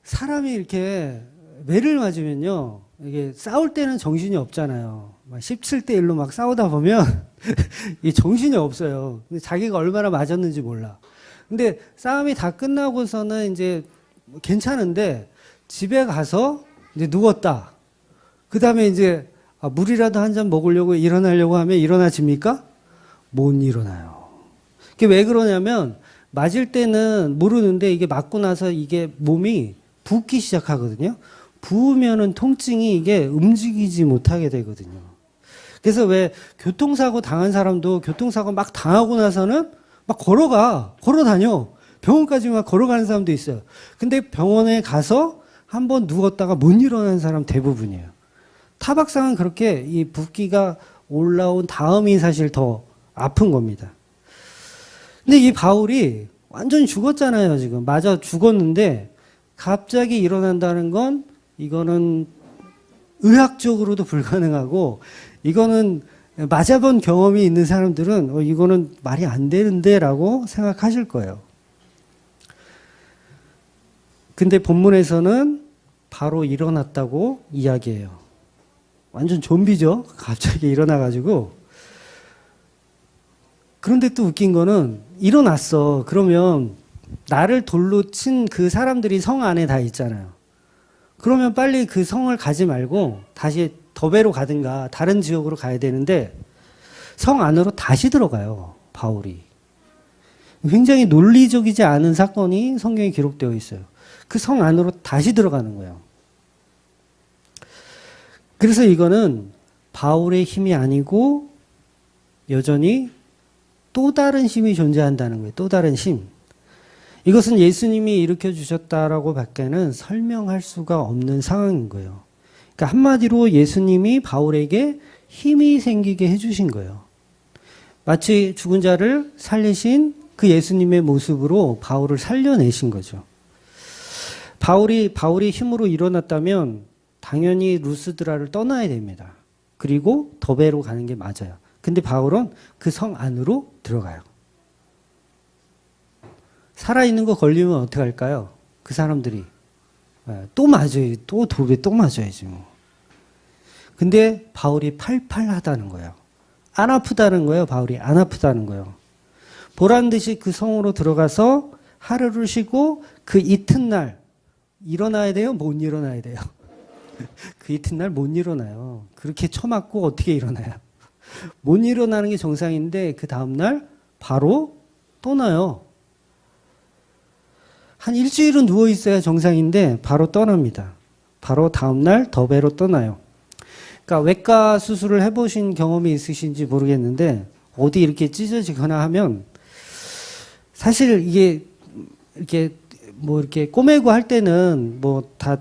Speaker 1: 사람이 이렇게 매를 맞으면요. 이게 싸울 때는 정신이 없잖아요. 17대 1로 막 싸우다 보면 이 정신이 없어요. 자기가 얼마나 맞았는지 몰라. 근데 싸움이 다 끝나고서는 이제 괜찮은데 집에 가서 이제 누웠다. 그 다음에 이제 물이라도 한 잔 먹으려고 일어나려고 하면 일어나집니까? 못 일어나요. 그게 왜 그러냐면 맞을 때는 모르는데 이게 맞고 나서 이게 몸이 붓기 시작하거든요. 부으면은 통증이 이게 움직이지 못하게 되거든요. 그래서 왜 교통사고 당한 사람도 교통사고 막 당하고 나서는 막 걸어 다녀. 병원까지 막 걸어가는 사람도 있어요. 근데 병원에 가서 한번 누웠다가 못 일어나는 사람 대부분이에요. 타박상은 그렇게 이 붓기가 올라온 다음이 사실 더 아픈 겁니다. 근데 이 바울이 완전히 죽었잖아요, 지금. 맞아 죽었는데 갑자기 일어난다는 건 이거는 의학적으로도 불가능하고 이거는 맞아본 경험이 있는 사람들은 이거는 말이 안 되는데 라고 생각하실 거예요. 근데 본문에서는 바로 일어났다고 이야기해요. 완전 좀비죠? 갑자기 일어나가지고. 그런데 또 웃긴 거는 일어났어. 그러면 나를 돌로 친 그 사람들이 성 안에 다 있잖아요. 그러면 빨리 그 성을 가지 말고 다시 더베로 가든가 다른 지역으로 가야 되는데 성 안으로 다시 들어가요, 바울이. 굉장히 논리적이지 않은 사건이 성경에 기록되어 있어요. 그 성 안으로 다시 들어가는 거예요. 그래서 이거는 바울의 힘이 아니고 여전히 또 다른 힘이 존재한다는 거예요. 또 다른 힘. 이것은 예수님이 일으켜 주셨다라고 밖에는 설명할 수가 없는 상황인 거예요. 그러니까 한마디로 예수님이 바울에게 힘이 생기게 해주신 거예요. 마치 죽은 자를 살리신 그 예수님의 모습으로 바울을 살려내신 거죠. 바울이 힘으로 일어났다면 당연히 루스드라를 떠나야 됩니다. 그리고 더베로 가는 게 맞아요. 근데 바울은 그 성 안으로 들어가요. 살아있는 거 걸리면 어떻게 할까요? 그 사람들이 또 맞아요. 또 도배 또 맞아야지 뭐. 근데 바울이 팔팔하다는 거예요. 안 아프다는 거예요. 바울이 안 아프다는 거예요. 보란 듯이 그 성으로 들어가서 하루를 쉬고 그 이튿날 일어나야 돼요? 못 일어나야 돼요? 그 이튿날 못 일어나요. 그렇게 처맞고 어떻게 일어나요? 못 일어나는 게 정상인데 그 다음날 바로 떠나요. 한 일주일은 누워있어야 정상인데 바로 떠납니다. 바로 다음날 더베로 떠나요. 그러니까 외과 수술을 해보신 경험이 있으신지 모르겠는데 어디 이렇게 찢어지거나 하면 사실 이게 이렇게 뭐 이렇게 꼬매고 할 때는 뭐 다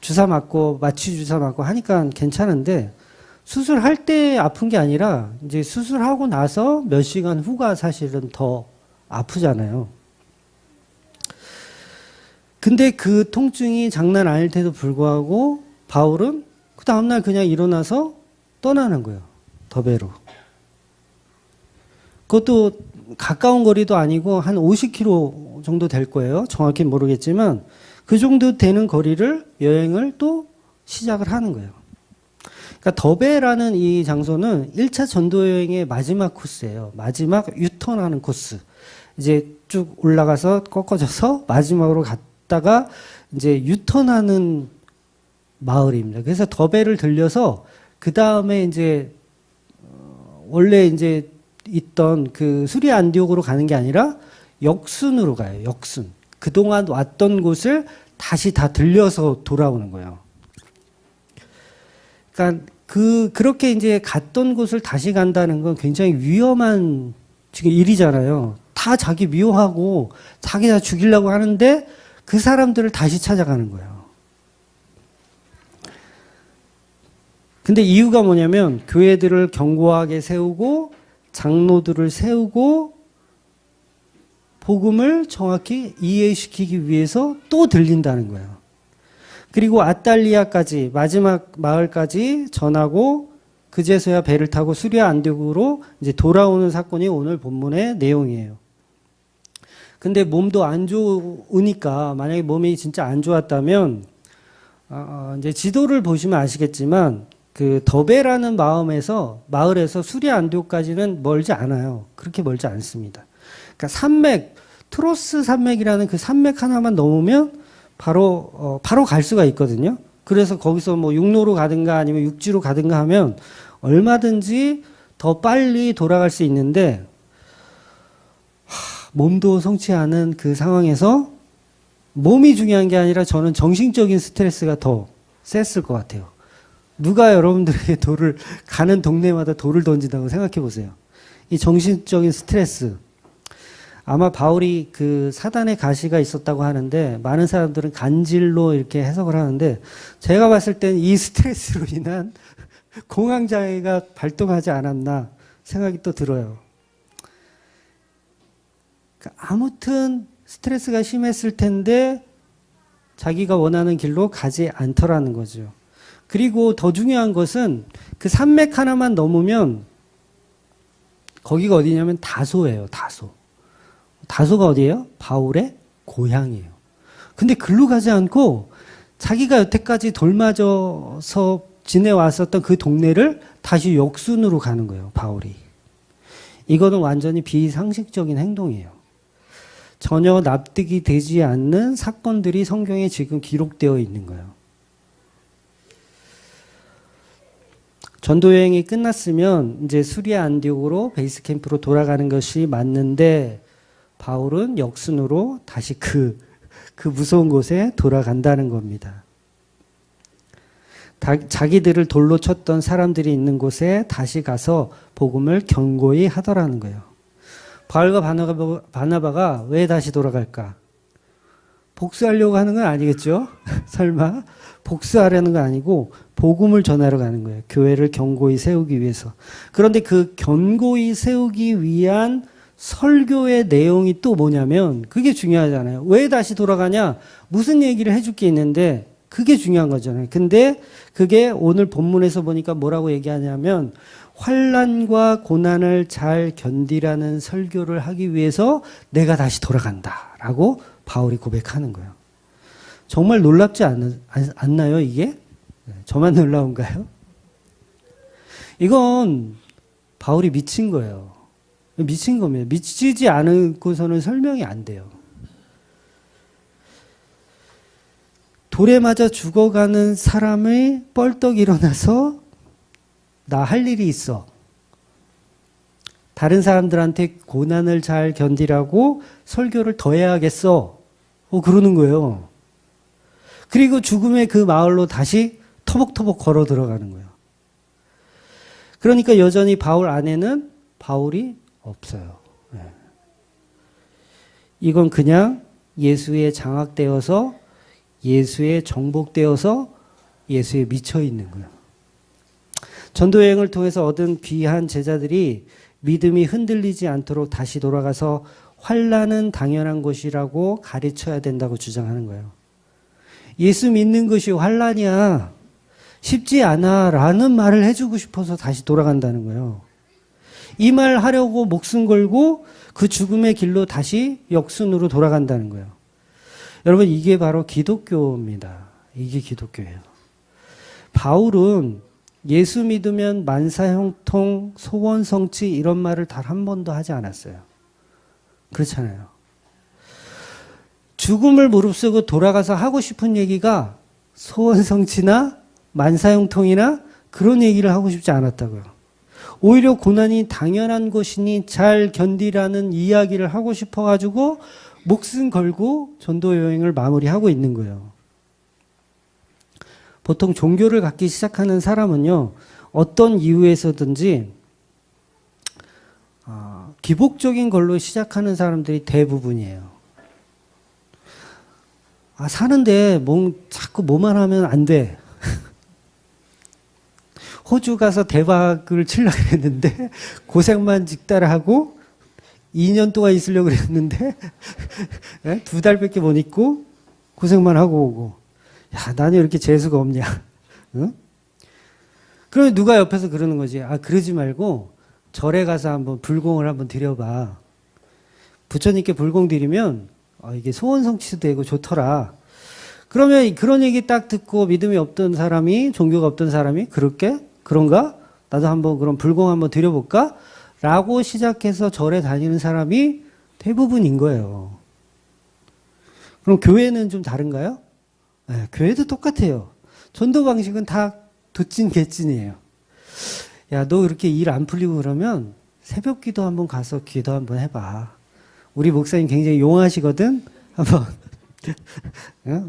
Speaker 1: 주사 맞고 마취 주사 맞고 하니까 괜찮은데 수술할 때 아픈 게 아니라 이제 수술하고 나서 몇 시간 후가 사실은 더 아프잖아요. 근데 그 통증이 장난 아닐 때도 불구하고 바울은 그 다음날 그냥 일어나서 떠나는 거예요. 더베로. 그것도 가까운 거리도 아니고 한 50km 정도 될 거예요. 정확히 모르겠지만 그 정도 되는 거리를 여행을 또 시작을 하는 거예요. 그러니까 더베라는 이 장소는 1차 전도 여행의 마지막 코스예요. 마지막 유턴하는 코스. 이제 쭉 올라가서 꺾어져서 마지막으로 갔다가 이제 유턴하는 마을입니다. 그래서 더베를 들려서 그 다음에 이제 원래 이제 있던 그 수리 안디옥으로 가는 게 아니라 역순으로 가요. 역순. 그동안 왔던 곳을 다시 다 들려서 돌아오는 거예요. 그러니까 그렇게 이제 갔던 곳을 다시 간다는 건 굉장히 위험한 지금 일이잖아요. 다 자기 미워하고 자기 다 죽이려고 하는데 그 사람들을 다시 찾아가는 거예요. 근데 이유가 뭐냐면 교회들을 견고하게 세우고 장로들을 세우고 복음을 정확히 이해시키기 위해서 또 들린다는 거예요. 그리고 아탈리아까지 마지막 마을까지 전하고 그제서야 배를 타고 수리아 안디옥으로 이제 돌아오는 사건이 오늘 본문의 내용이에요. 근데 몸도 안 좋으니까 만약에 몸이 진짜 안 좋았다면 이제 지도를 보시면 아시겠지만 그 더베라는 마을에서 수리아 안디옥까지는 멀지 않아요. 그렇게 멀지 않습니다. 그러니까 산맥 트로스 산맥이라는 그 산맥 하나만 넘으면 바로 갈 수가 있거든요. 그래서 거기서 뭐 육로로 가든가 아니면 육지로 가든가 하면 얼마든지 더 빨리 돌아갈 수 있는데 몸도 성치 않은 그 상황에서 몸이 중요한 게 아니라 저는 정신적인 스트레스가 더 셌을 것 같아요. 누가 여러분들에게 가는 동네마다 돌을 던진다고 생각해 보세요. 이 정신적인 스트레스. 아마 바울이 그 사단의 가시가 있었다고 하는데 많은 사람들은 간질로 이렇게 해석을 하는데 제가 봤을 때는 이 스트레스로 인한 공황장애가 발동하지 않았나 생각이 또 들어요. 아무튼 스트레스가 심했을 텐데 자기가 원하는 길로 가지 않더라는 거죠. 그리고 더 중요한 것은 그 산맥 하나만 넘으면 거기가 어디냐면 다소예요. 다소. 다소가 어디예요? 바울의 고향이에요. 근데 글로 가지 않고 자기가 여태까지 돌맞아서 지내왔었던 그 동네를 다시 역순으로 가는 거예요. 바울이. 이거는 완전히 비상식적인 행동이에요. 전혀 납득이 되지 않는 사건들이 성경에 지금 기록되어 있는 거예요. 전도 여행이 끝났으면 이제 수리아 안디옥으로 베이스 캠프로 돌아가는 것이 맞는데 바울은 역순으로 다시 그 무서운 곳에 돌아간다는 겁니다. 자기들을 돌로 쳤던 사람들이 있는 곳에 다시 가서 복음을 견고히 하더라는 거예요. 바울과 바나바가 왜 다시 돌아갈까? 복수하려고 하는 건 아니겠죠? 설마 복수하려는 건 아니고 복음을 전하러 가는 거예요. 교회를 견고히 세우기 위해서. 그런데 그 견고히 세우기 위한 설교의 내용이 또 뭐냐면 그게 중요하잖아요. 왜 다시 돌아가냐? 무슨 얘기를 해줄 게 있는데 그게 중요한 거잖아요. 근데 그게 오늘 본문에서 보니까 뭐라고 얘기하냐면 환난과 고난을 잘 견디라는 설교를 하기 위해서 내가 다시 돌아간다라고 바울이 고백하는 거예요. 정말 놀랍지 않나요, 이게? 저만 놀라운가요? 이건 바울이 미친 거예요. 미친 겁니다. 미치지 않고서는 설명이 안 돼요. 돌에 맞아 죽어가는 사람이 뻘떡 일어나서 나 할 일이 있어. 다른 사람들한테 고난을 잘 견디라고 설교를 더 해야겠어. 그러는 거예요. 그리고 죽음의 그 마을로 다시 터벅터벅 걸어 들어가는 거예요. 그러니까 여전히 바울 안에는 바울이 없어요. 이건 그냥 예수에 장악되어서 예수에 정복되어서 예수에 미쳐 있는 거예요. 전도여행을 통해서 얻은 귀한 제자들이 믿음이 흔들리지 않도록 다시 돌아가서 환난은 당연한 것이라고 가르쳐야 된다고 주장하는 거예요. 예수 믿는 것이 환난이야. 쉽지 않아. 라는 말을 해주고 싶어서 다시 돌아간다는 거예요. 이 말 하려고 목숨 걸고 그 죽음의 길로 다시 역순으로 돌아간다는 거예요. 여러분, 이게 바로 기독교입니다. 이게 기독교예요. 바울은 예수 믿으면 만사형통, 소원성취 이런 말을 단 한 번도 하지 않았어요. 그렇잖아요. 죽음을 무릅쓰고 돌아가서 하고 싶은 얘기가 소원성취나 만사형통이나 그런 얘기를 하고 싶지 않았다고요. 오히려 고난이 당연한 것이니 잘 견디라는 이야기를 하고 싶어가지고 목숨 걸고 전도 여행을 마무리하고 있는 거예요. 보통 종교를 갖기 시작하는 사람은요, 어떤 이유에서든지 기복적인 걸로 시작하는 사람들이 대부분이에요. 사는데 자꾸 뭐만 하면 안 돼. 호주 가서 대박을 치려고 했는데 고생만 직달을 하고 2년 동안 있으려고 했는데 2달밖에 못 있고 고생만 하고 오고. 야, 나는 이렇게 재수가 없냐. 응? 그러면 누가 옆에서 그러는 거지. 그러지 말고 절에 가서 한번 불공을 한번 드려봐. 부처님께 불공 드리면 이게 소원성취도 되고 좋더라. 그러면 그런 얘기 딱 듣고 믿음이 없던 사람이, 종교가 없던 사람이 그런가? 나도 한번 그럼 불공 한번 드려볼까? 라고 시작해서 절에 다니는 사람이 대부분인 거예요. 그럼 교회는 좀 다른가요? 네, 교회도 똑같아요. 전도 방식은 다 도찐 개찐이에요. 야, 너 이렇게 일 안 풀리고 그러면 새벽 기도 한번 가서 기도 한번 해봐. 우리 목사님 굉장히 용하시거든? 한번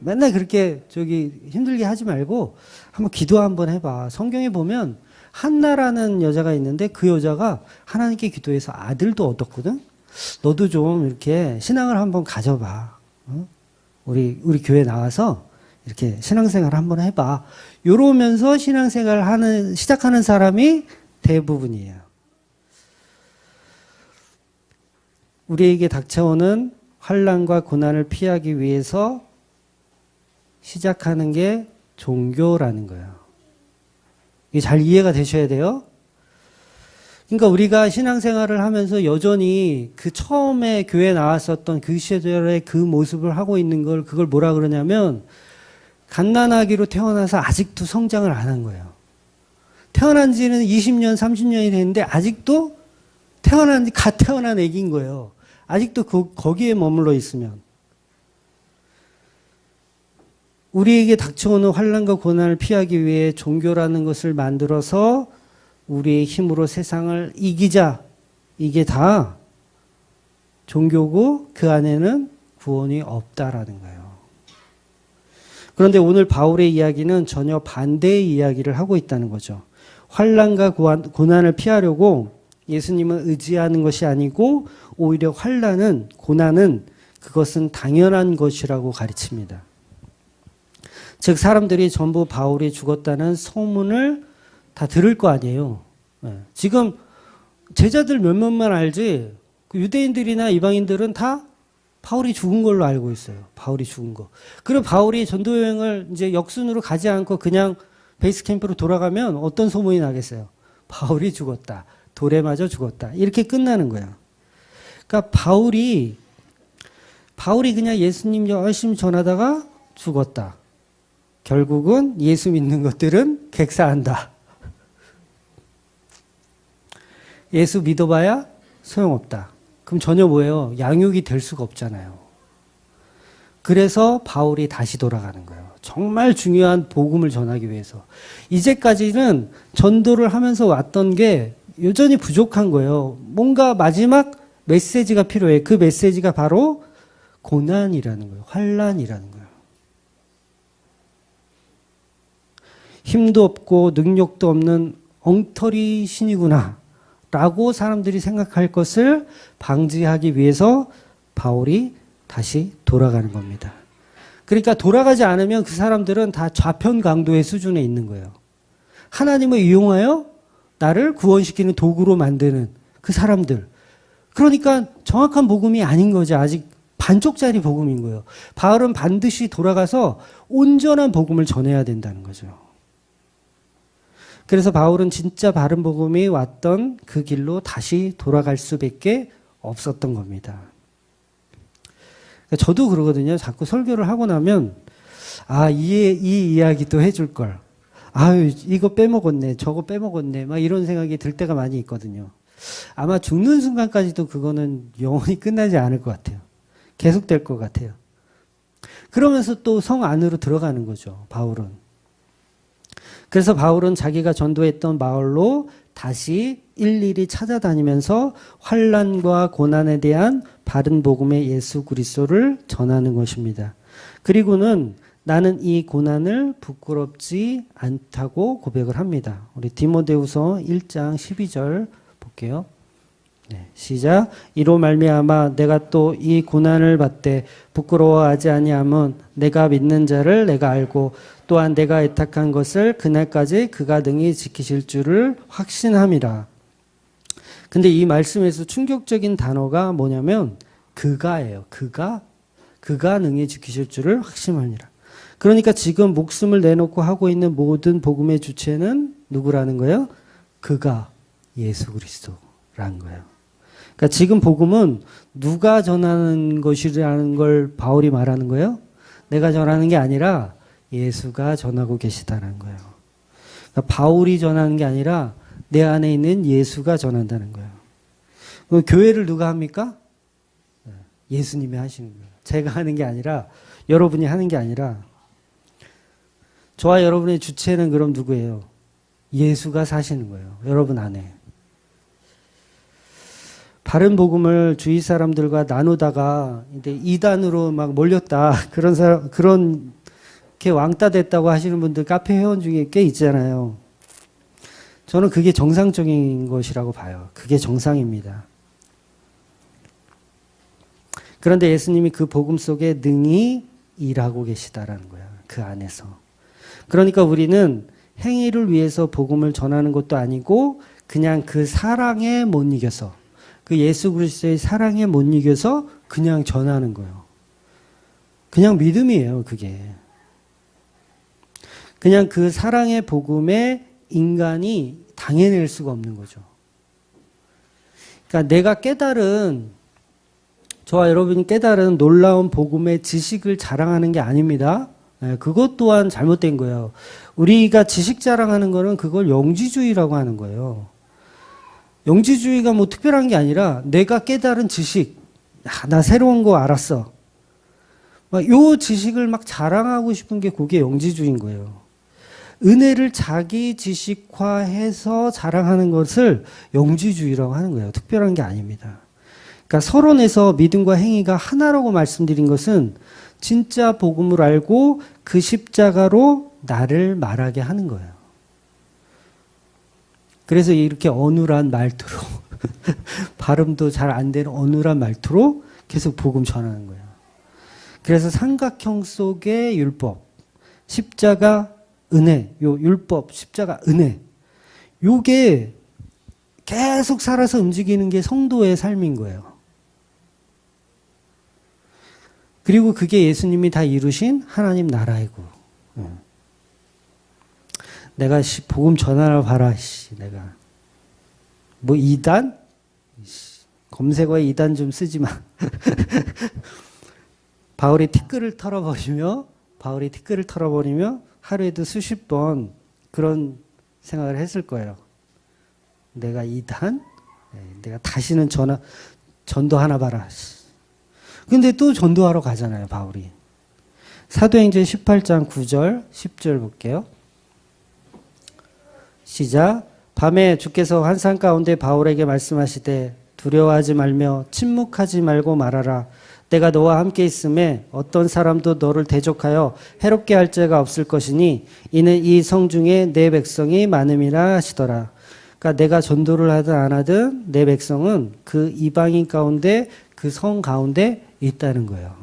Speaker 1: 맨날 그렇게 힘들게 하지 말고 한번 기도 한번 해봐. 성경에 보면 한나라는 여자가 있는데 그 여자가 하나님께 기도해서 아들도 얻었거든. 너도 좀 이렇게 신앙을 한번 가져봐. 우리 교회 나와서 이렇게 신앙생활 한번 해봐. 이러면서 신앙생활 시작하는 사람이 대부분이에요. 우리에게 닥쳐오는 환난과 고난을 피하기 위해서 시작하는 게 종교라는 거예요. 이게 잘 이해가 되셔야 돼요. 그러니까 우리가 신앙생활을 하면서 여전히 그 처음에 교회 나왔었던 그 시절의 그 모습을 하고 있는 걸 그걸 뭐라 그러냐면 갓난아기로 태어나서 아직도 성장을 안 한 거예요. 태어난 지는 20년, 30년이 됐는데 아직도 갓 태어난 애기인 거예요. 아직도 거기에 머물러 있으면. 우리에게 닥쳐오는 환난과 고난을 피하기 위해 종교라는 것을 만들어서 우리의 힘으로 세상을 이기자. 이게 다 종교고 그 안에는 구원이 없다라는 거예요. 그런데 오늘 바울의 이야기는 전혀 반대의 이야기를 하고 있다는 거죠. 환난과 고난을 피하려고 예수님을 의지하는 것이 아니고 오히려 환난은 고난은 그것은 당연한 것이라고 가르칩니다. 즉 사람들이 전부 바울이 죽었다는 소문을 다 들을 거 아니에요. 지금 제자들 몇몇만 알지 유대인들이나 이방인들은 다 바울이 죽은 걸로 알고 있어요. 바울이 죽은 거. 그리고 바울이 전도 여행을 이제 역순으로 가지 않고 그냥 베이스 캠프로 돌아가면 어떤 소문이 나겠어요? 바울이 죽었다. 돌에 맞아 죽었다. 이렇게 끝나는 거예요. 그러니까 바울이 그냥 예수님 열심히 전하다가 죽었다. 결국은 예수 믿는 것들은 객사한다. 예수 믿어봐야 소용없다. 그럼 전혀 뭐예요? 양육이 될 수가 없잖아요. 그래서 바울이 다시 돌아가는 거예요. 정말 중요한 복음을 전하기 위해서. 이제까지는 전도를 하면서 왔던 게 여전히 부족한 거예요. 뭔가 마지막 메시지가 필요해. 그 메시지가 바로 고난이라는 거예요. 환난이라는 거예요. 힘도 없고 능력도 없는 엉터리 신이구나 라고 사람들이 생각할 것을 방지하기 위해서 바울이 다시 돌아가는 겁니다. 그러니까 돌아가지 않으면 그 사람들은 다 좌편강도의 수준에 있는 거예요. 하나님을 이용하여 나를 구원시키는 도구로 만드는 그 사람들. 그러니까 정확한 복음이 아닌 거죠. 아직 반쪽짜리 복음인 거예요. 바울은 반드시 돌아가서 온전한 복음을 전해야 된다는 거죠. 그래서 바울은 진짜 바른 복음이 왔던 그 길로 다시 돌아갈 수밖에 없었던 겁니다. 저도 그러거든요. 자꾸 설교를 하고 나면 이 이야기도 해줄 걸. 아유 이거 빼먹었네. 저거 빼먹었네. 막 이런 생각이 들 때가 많이 있거든요. 아마 죽는 순간까지도 그거는 영원히 끝나지 않을 것 같아요. 계속될 것 같아요. 그러면서 또 성 안으로 들어가는 거죠. 바울은. 그래서 바울은 자기가 전도했던 마을로 다시 일일이 찾아다니면서 환난과 고난에 대한 바른 복음의 예수 그리스도를 전하는 것입니다. 그리고는 나는 이 고난을 부끄럽지 않다고 고백을 합니다. 우리 디모데후서 1장 12절 볼게요. 네, 시작. 이로 말미암아 내가 또 이 고난을 받되 부끄러워하지 아니함은 내가 믿는 자를 내가 알고 또한 내가 애탁한 것을 그날까지 그가 능히 지키실 줄을 확신함이라. 근데 이 말씀에서 충격적인 단어가 뭐냐면 그가예요. 그가 능히 지키실 줄을 확신하니라. 그러니까 지금 목숨을 내놓고 하고 있는 모든 복음의 주체는 누구라는 거예요? 그가 예수 그리스도라는 거예요. 그러니까 지금 복음은 누가 전하는 것이라는 걸 바울이 말하는 거예요? 내가 전하는 게 아니라 예수가 전하고 계시다는 거예요. 그러니까 바울이 전하는 게 아니라 내 안에 있는 예수가 전한다는 거예요. 그럼 교회를 누가 합니까? 예수님이 하시는 거예요. 제가 하는 게 아니라 여러분이 하는 게 아니라 저와 여러분의 주체는 그럼 누구예요? 예수가 사시는 거예요. 여러분 안에. 바른 복음을 주위 사람들과 나누다가 이제 이단으로 막 몰렸다. 그런 사람, 그런 게 왕따 됐다고 하시는 분들 카페 회원 중에 꽤 있잖아요. 저는 그게 정상적인 것이라고 봐요. 그게 정상입니다. 그런데 예수님이 그 복음 속에 능히 일하고 계시다라는 거야. 그 안에서. 그러니까 우리는 행위를 위해서 복음을 전하는 것도 아니고 그냥 그 사랑에 못 이겨서, 그 예수 그리스도의 사랑에 못 이겨서 그냥 전하는 거예요. 그냥 믿음이에요, 그게. 그냥 그 사랑의 복음에 인간이 당해낼 수가 없는 거죠. 그러니까 내가 깨달은, 저와 여러분이 깨달은 놀라운 복음의 지식을 자랑하는 게 아닙니다. 그것 또한 잘못된 거예요. 우리가 지식 자랑하는 거는 그걸 영지주의라고 하는 거예요. 영지주의가 뭐 특별한 게 아니라 내가 깨달은 지식, 나 새로운 거 알았어. 요 지식을 막 자랑하고 싶은 게 그게 영지주의인 거예요. 은혜를 자기 지식화해서 자랑하는 것을 영지주의라고 하는 거예요. 특별한 게 아닙니다. 그러니까 서론에서 믿음과 행위가 하나라고 말씀드린 것은 진짜 복음을 알고 그 십자가로 나를 말하게 하는 거예요. 그래서 이렇게 어눌한 말투로 발음도 잘 안 되는 어눌한 말투로 계속 복음 전하는 거예요. 그래서 삼각형 속의 율법, 십자가, 은혜, 요 율법, 십자가, 은혜, 요게 계속 살아서 움직이는 게 성도의 삶인 거예요. 그리고 그게 예수님이 다 이루신 하나님 나라이고, 내가 복음 전하러 봐라, 내가 뭐 이단? 검색어에 이단 좀 쓰지 마. 바울이 티끌을 털어버리며 하루에도 수십 번 그런 생각을 했을 거예요. 내가 이단? 내가 다시는 전도하나 봐라. 근데 또 전도하러 가잖아요, 바울이. 사도행전 18장 9절, 10절 볼게요. 시작. 밤에 주께서 환상 가운데 바울에게 말씀하시되 두려워하지 말며 침묵하지 말고 말하라. 내가 너와 함께 있음에 어떤 사람도 너를 대적하여 해롭게 할 죄가 없을 것이니 이는 이 성 중에 내 백성이 많음이라 하시더라. 그러니까 내가 전도를 하든 안 하든 내 백성은 그 이방인 가운데 그 성 가운데 있다는 거예요.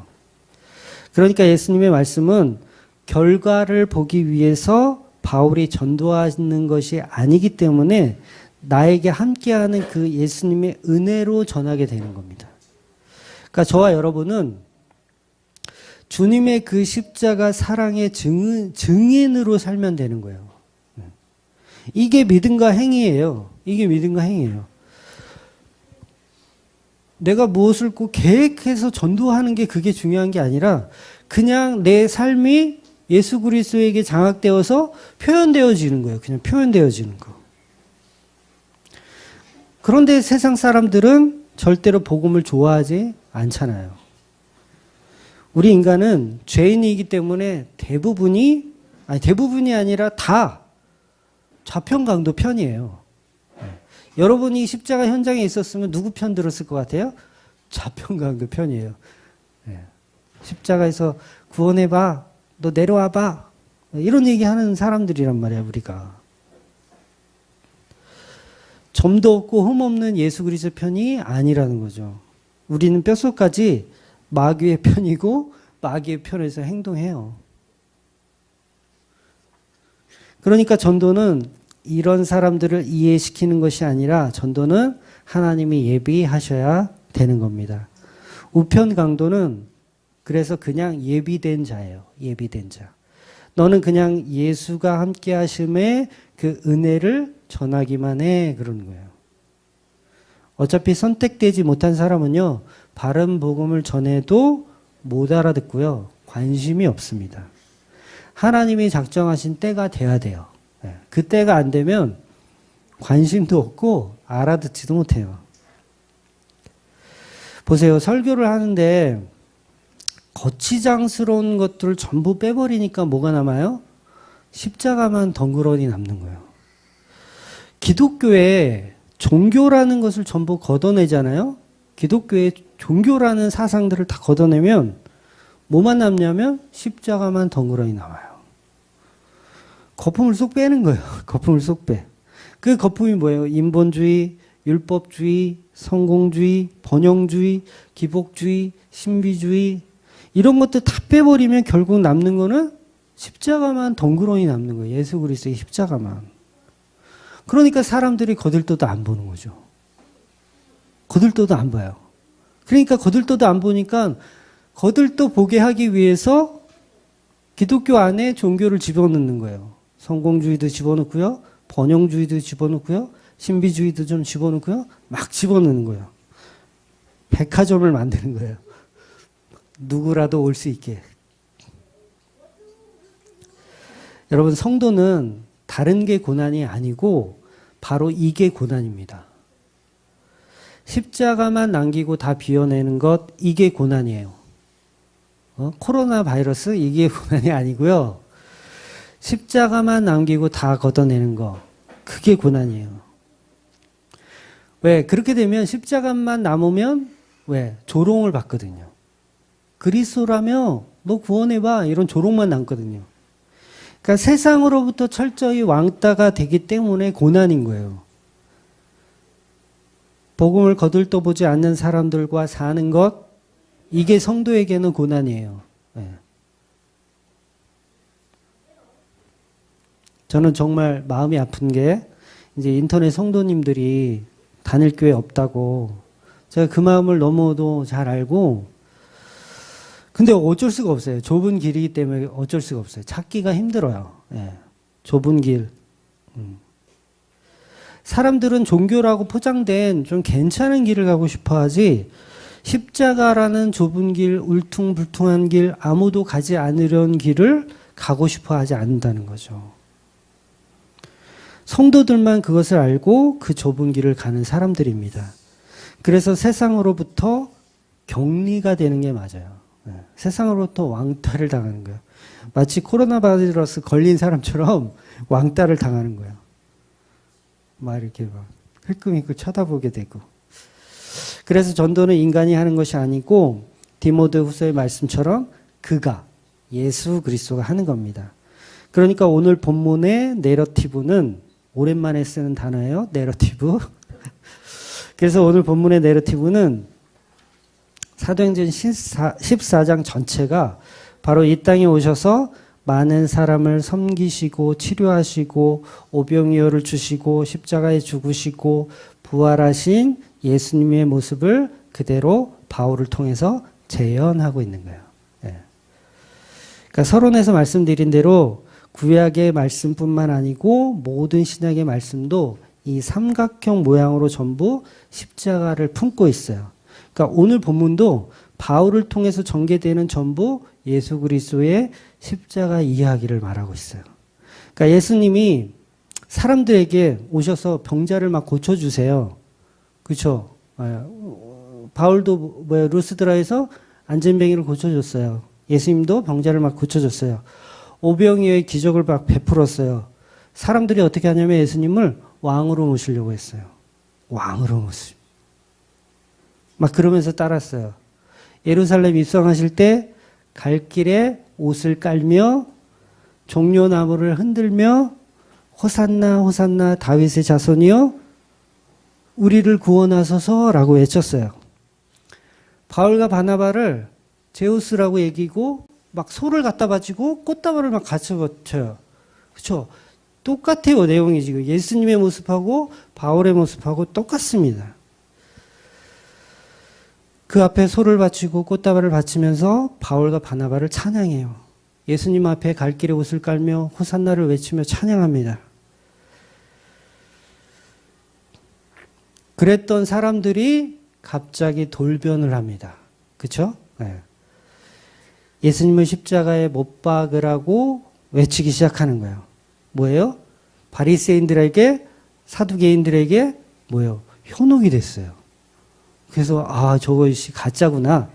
Speaker 1: 그러니까 예수님의 말씀은 결과를 보기 위해서 바울이 전도하는 것이 아니기 때문에 나에게 함께하는 그 예수님의 은혜로 전하게 되는 겁니다. 그러니까 저와 여러분은 주님의 그 십자가 사랑의 증인으로 살면 되는 거예요. 이게 믿음과 행위예요. 이게 믿음과 행위예요. 내가 무엇을 꼭 계획해서 전도하는 게 그게 중요한 게 아니라 그냥 내 삶이 예수 그리스도에게 장악되어서 표현되어지는 거예요. 그냥 표현되어지는 거. 그런데 세상 사람들은 절대로 복음을 좋아하지 않잖아요. 우리 인간은 죄인이기 때문에 대부분이 아니라 다 좌편강도 편이에요. 여러분이 십자가 현장에 있었으면 누구 편 들었을 것 같아요? 좌편강도 편이에요. 십자가에서 구원해봐. 너 내려와봐. 이런 얘기하는 사람들이란 말이야, 우리가. 점도 없고 흠없는 예수 그리스도 편이 아니라는 거죠. 우리는 뼛속까지 마귀의 편이고 마귀의 편에서 행동해요. 그러니까 전도는 이런 사람들을 이해시키는 것이 아니라 전도는 하나님이 예비하셔야 되는 겁니다. 우편 강도는 그래서 그냥 예비된 자예요. 예비된 자. 너는 그냥 예수가 함께 하심에 그 은혜를 전하기만 해. 그러는 거예요. 어차피 선택되지 못한 사람은요, 바른 복음을 전해도 못 알아듣고요, 관심이 없습니다. 하나님이 작정하신 때가 돼야 돼요. 그 때가 안 되면 관심도 없고 알아듣지도 못해요. 보세요. 설교를 하는데 거치장스러운 것들을 전부 빼버리니까 뭐가 남아요? 십자가만 덩그러니 남는 거예요. 기독교에 종교라는 것을 전부 걷어내잖아요. 기독교의 종교라는 사상들을 다 걷어내면 뭐만 남냐면 십자가만 덩그러니 남아요. 거품을 쏙 빼는 거예요. 거품을 쏙 빼. 그 거품이 뭐예요? 인본주의, 율법주의, 성공주의, 번영주의, 기복주의, 신비주의 이런 것들 다 빼버리면 결국 남는 거는 십자가만 덩그러니 남는 거예요. 예수 그리스도의 십자가만. 그러니까 사람들이 거들떠도 안 보는 거죠. 거들떠도 안 봐요. 그러니까 거들떠도 안 보니까 거들떠 보게 하기 위해서 기독교 안에 종교를 집어넣는 거예요. 성공주의도 집어넣고요. 번영주의도 집어넣고요. 신비주의도 좀 집어넣고요. 막 집어넣는 거예요. 백화점을 만드는 거예요. 누구라도 올 수 있게. 여러분, 성도는 다른 게 고난이 아니고 바로 이게 고난입니다. 십자가만 남기고 다 비워내는 것, 이게 고난이에요. 코로나 바이러스, 이게 고난이 아니고요. 십자가만 남기고 다 걷어내는 거, 그게 고난이에요. 왜? 그렇게 되면 십자가만 남으면 왜? 조롱을 받거든요. 그리스도라며 너 구원해봐 이런 조롱만 남거든요. 그러니까 세상으로부터 철저히 왕따가 되기 때문에 고난인 거예요. 복음을 거들떠보지 않는 사람들과 사는 것, 이게 성도에게는 고난이에요. 네. 저는 정말 마음이 아픈 게 이제 인터넷 성도님들이 다닐 교회 없다고, 제가 그 마음을 너무도 잘 알고, 근데 어쩔 수가 없어요. 좁은 길이기 때문에 어쩔 수가 없어요. 찾기가 힘들어요. 예. 좁은 길. 사람들은 종교라고 포장된 좀 괜찮은 길을 가고 싶어 하지, 십자가라는 좁은 길, 울퉁불퉁한 길, 아무도 가지 않으려는 길을 가고 싶어 하지 않는다는 거죠. 성도들만 그것을 알고 그 좁은 길을 가는 사람들입니다. 그래서 세상으로부터 격리가 되는 게 맞아요. 세상으로부터 왕따를 당하는 거예요. 마치 코로나 바이러스 걸린 사람처럼 왕따를 당하는 거예요. 막 이렇게 막 흘끔흘끔 쳐다보게 되고. 그래서 전도는 인간이 하는 것이 아니고 디모데후서의 말씀처럼 그가, 예수 그리스도가 하는 겁니다. 그러니까 오늘 본문의 내러티브는 오랜만에 쓰는 단어예요. 내러티브. 그래서 오늘 본문의 내러티브는 사도행전 14장 전체가 바로 이 땅에 오셔서 많은 사람을 섬기시고 치료하시고 오병이어를 주시고 십자가에 죽으시고 부활하신 예수님의 모습을 그대로 바울을 통해서 재현하고 있는 거예요. 네. 그러니까 서론에서 말씀드린 대로 구약의 말씀뿐만 아니고 모든 신약의 말씀도 이 삼각형 모양으로 전부 십자가를 품고 있어요. 그러니까 오늘 본문도 바울을 통해서 전개되는 전부 예수 그리스도의 십자가 이야기를 말하고 있어요. 그러니까 예수님이 사람들에게 오셔서 병자를 막 고쳐주세요. 그렇죠? 바울도 루스드라에서 안전뱅이를 고쳐줬어요. 예수님도 병자를 막 고쳐줬어요. 오병이어의 기적을 막 베풀었어요. 사람들이 어떻게 하냐면 예수님을 왕으로 모시려고 했어요. 왕으로 모시. 막 그러면서 따랐어요. 예루살렘 입성하실 때 갈 길에 옷을 깔며 종려나무를 흔들며 호산나 호산나 다윗의 자손이여 우리를 구원하소서라고 외쳤어요. 바울과 바나바를 제우스라고 얘기고 막 소를 갖다 바치고 꽃다발을 막 같이 바쳐요. 그렇죠? 똑같아요. 내용이 지금 예수님의 모습하고 바울의 모습하고 똑같습니다. 그 앞에 소를 바치고 꽃다발을 바치면서 바울과 바나바를 찬양해요. 예수님 앞에 갈 길에 옷을 깔며 호산나를 외치며 찬양합니다. 그랬던 사람들이 갑자기 돌변을 합니다. 그렇죠? 네. 예수님을 십자가에 못 박으라고 외치기 시작하는 거예요. 뭐예요? 바리새인들에게 사두개인들에게 뭐예요? 현혹이 됐어요. 그래서 저거 가짜구나.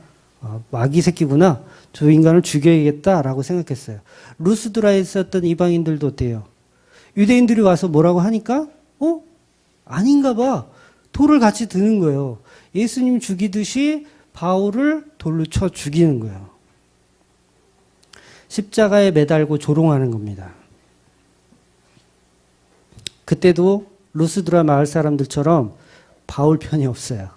Speaker 1: 마귀 새끼구나. 저 인간을 죽여야겠다라고 생각했어요. 루스드라에 있었던 이방인들도 어때요? 유대인들이 와서 뭐라고 하니까 아닌가 봐. 돌을 같이 드는 거예요. 예수님 죽이듯이 바울을 돌로 쳐 죽이는 거예요. 십자가에 매달고 조롱하는 겁니다. 그때도 루스드라 마을 사람들처럼 바울 편이 없어요.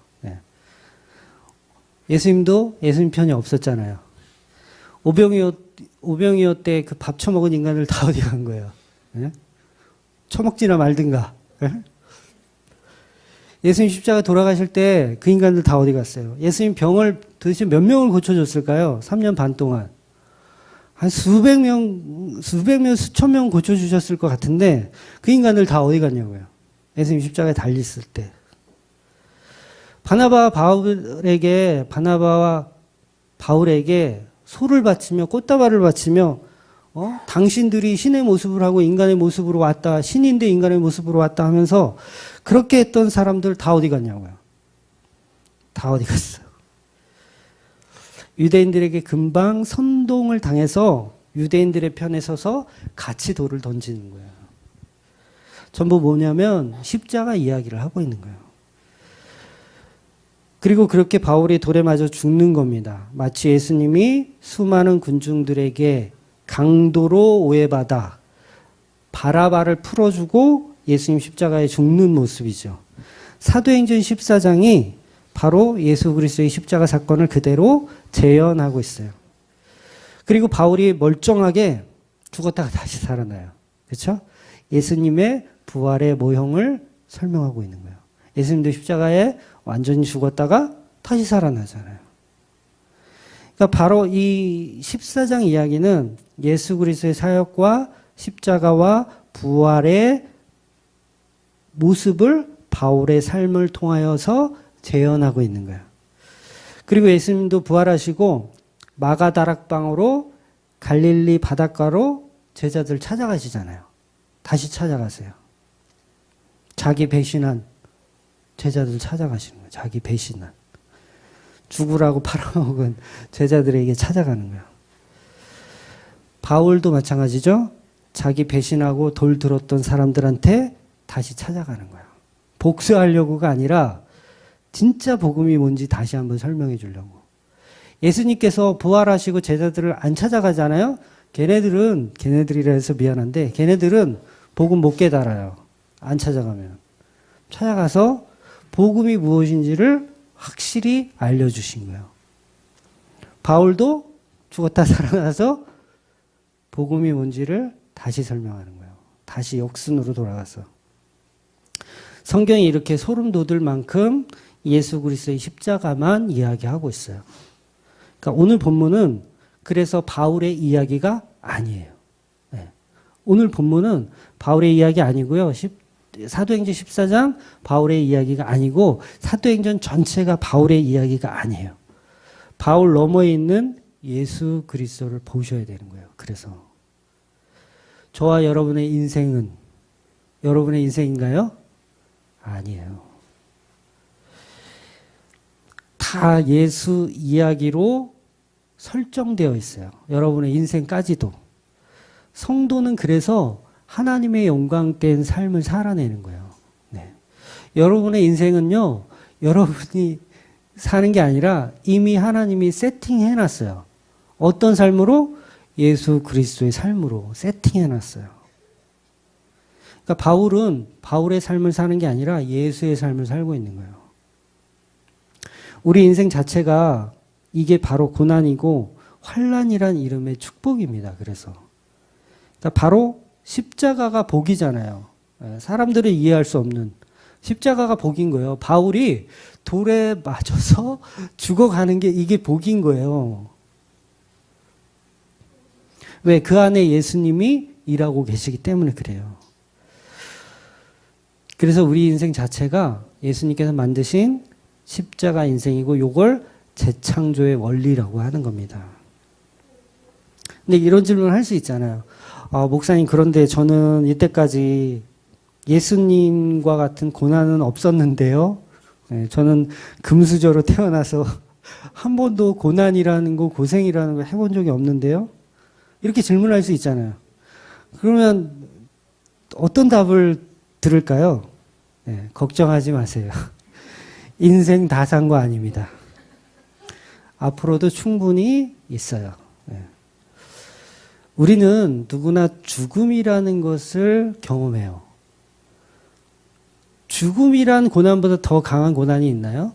Speaker 1: 예수님도 예수님 편이 없었잖아요. 오병이어 때 그 밥 처먹은 인간들 다 어디 간 거예요? 처먹지나 말든가. 예수님 십자가 돌아가실 때 그 인간들 다 어디 갔어요? 예수님 병을 도대체 몇 명을 고쳐줬을까요? 3년 반 동안. 한 수백 명, 수천 명 고쳐주셨을 것 같은데 그 인간들 다 어디 갔냐고요. 예수님 십자가에 달렸을 때. 바나바와 바울에게 소를 바치며 꽃다발을 바치며 당신들이 신의 모습을 하고 인간의 모습으로 왔다. 신인데 인간의 모습으로 왔다 하면서 그렇게 했던 사람들 다 어디 갔냐고요. 다 어디 갔어요. 유대인들에게 금방 선동을 당해서 유대인들의 편에 서서 같이 돌을 던지는 거예요. 전부 뭐냐면 십자가 이야기를 하고 있는 거예요. 그리고 그렇게 바울이 돌에 맞아 죽는 겁니다. 마치 예수님이 수많은 군중들에게 강도로 오해받아 바라바를 풀어주고 예수님 십자가에 죽는 모습이죠. 사도행전 14장이 바로 예수 그리스도의 십자가 사건을 그대로 재현하고 있어요. 그리고 바울이 멀쩡하게 죽었다가 다시 살아나요. 그렇죠? 예수님의 부활의 모형을 설명하고 있는 거예요. 예수님도 십자가에 완전히 죽었다가 다시 살아나잖아요. 그러니까 바로 이 14장 이야기는 예수 그리스도의 사역과 십자가와 부활의 모습을 바울의 삶을 통하여서 재현하고 있는 거예요. 그리고 예수님도 부활하시고 마가다락방으로 갈릴리 바닷가로 제자들 찾아가시잖아요. 다시 찾아가세요. 자기 배신한 제자들 찾아가시는 거예요. 자기 배신한. 죽으라고 팔아먹은 제자들에게 찾아가는 거예요. 바울도 마찬가지죠. 자기 배신하고 돌 들었던 사람들한테 다시 찾아가는 거예요. 복수하려고가 아니라 진짜 복음이 뭔지 다시 한번 설명해 주려고. 예수님께서 부활하시고 제자들을 안 찾아가잖아요. 걔네들이라 해서 미안한데 걔네들은 복음 못 깨달아요. 안 찾아가면. 찾아가서 복음이 무엇인지를 확실히 알려주신 거예요. 바울도 죽었다 살아나서 복음이 뭔지를 다시 설명하는 거예요. 다시 역순으로 돌아가서. 성경이 이렇게 소름 돋을 만큼 예수 그리스도의 십자가만 이야기하고 있어요. 그러니까 오늘 본문은 그래서 바울의 이야기가 아니에요. 네. 오늘 본문은 바울의 이야기 아니고요. 사도행전 14장 바울의 이야기가 아니고 사도행전 전체가 바울의 이야기가 아니에요. 바울 너머에 있는 예수 그리스도를 보셔야 되는 거예요. 그래서 저와 여러분의 인생은 여러분의 인생인가요? 아니에요. 다 예수 이야기로 설정되어 있어요. 여러분의 인생까지도. 성도는 그래서 하나님의 영광된 삶을 살아내는 거예요. 네. 여러분의 인생은요, 여러분이 사는 게 아니라 이미 하나님이 세팅해 놨어요. 어떤 삶으로? 예수 그리스도의 삶으로 세팅해 놨어요. 그러니까 바울은 바울의 삶을 사는 게 아니라 예수의 삶을 살고 있는 거예요. 우리 인생 자체가 이게 바로 고난이고 환난이란 이름의 축복입니다. 그래서 그러니까 바로 십자가가 복이잖아요. 사람들은 이해할 수 없는 십자가가 복인 거예요. 바울이 돌에 맞아서 죽어가는 게 이게 복인 거예요. 왜? 그 안에 예수님이 일하고 계시기 때문에 그래요. 그래서 우리 인생 자체가 예수님께서 만드신 십자가 인생이고 요걸 재창조의 원리라고 하는 겁니다. 근데 이런 질문을 할 수 있잖아요. 목사님, 그런데 저는 이때까지 예수님과 같은 고난은 없었는데요. 네, 저는 금수저로 태어나서 한 번도 고난이라는 거, 고생이라는 거 해본 적이 없는데요. 이렇게 질문할 수 있잖아요. 그러면 어떤 답을 들을까요? 네, 걱정하지 마세요. 인생 다 산 거 아닙니다. 앞으로도 충분히 있어요. 예. 우리는 누구나 죽음이라는 것을 경험해요. 죽음이란 고난보다 더 강한 고난이 있나요?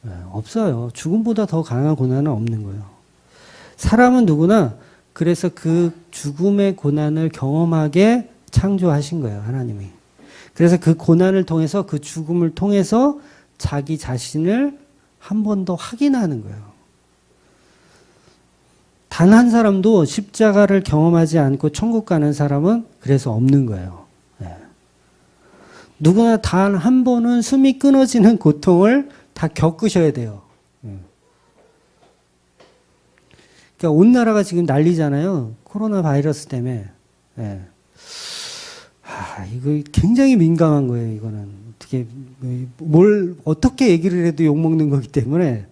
Speaker 1: 예, 없어요. 죽음보다 더 강한 고난은 없는 거예요. 사람은 누구나 그래서 그 죽음의 고난을 경험하게 창조하신 거예요, 하나님이. 그래서 그 고난을 통해서, 그 죽음을 통해서 자기 자신을 한 번 더 확인하는 거예요. 단 한 사람도 십자가를 경험하지 않고 천국 가는 사람은 그래서 없는 거예요. 네. 누구나 단 한 번은 숨이 끊어지는 고통을 다 겪으셔야 돼요. 그러니까 온 나라가 지금 난리잖아요. 코로나 바이러스 때문에. 네. 이거 굉장히 민감한 거예요, 이거는. 어떻게 얘기를 해도 욕먹는 거기 때문에.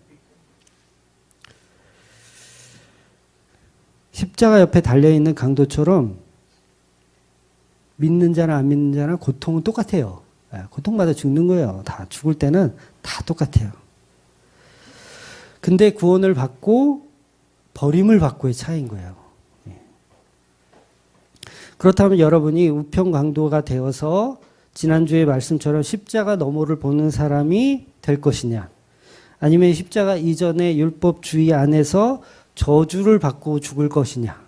Speaker 1: 십자가 옆에 달려있는 강도처럼 믿는 자나 안 믿는 자나 고통은 똑같아요. 고통받아 죽는 거예요. 다 죽을 때는 다 똑같아요. 근데 구원을 받고 버림을 받고의 차이인 거예요. 그렇다면 여러분이 우편강도가 되어서 지난주의 말씀처럼 십자가 너머를 보는 사람이 될 것이냐, 아니면 십자가 이전의 율법주의 안에서 저주를 받고 죽을 것이냐.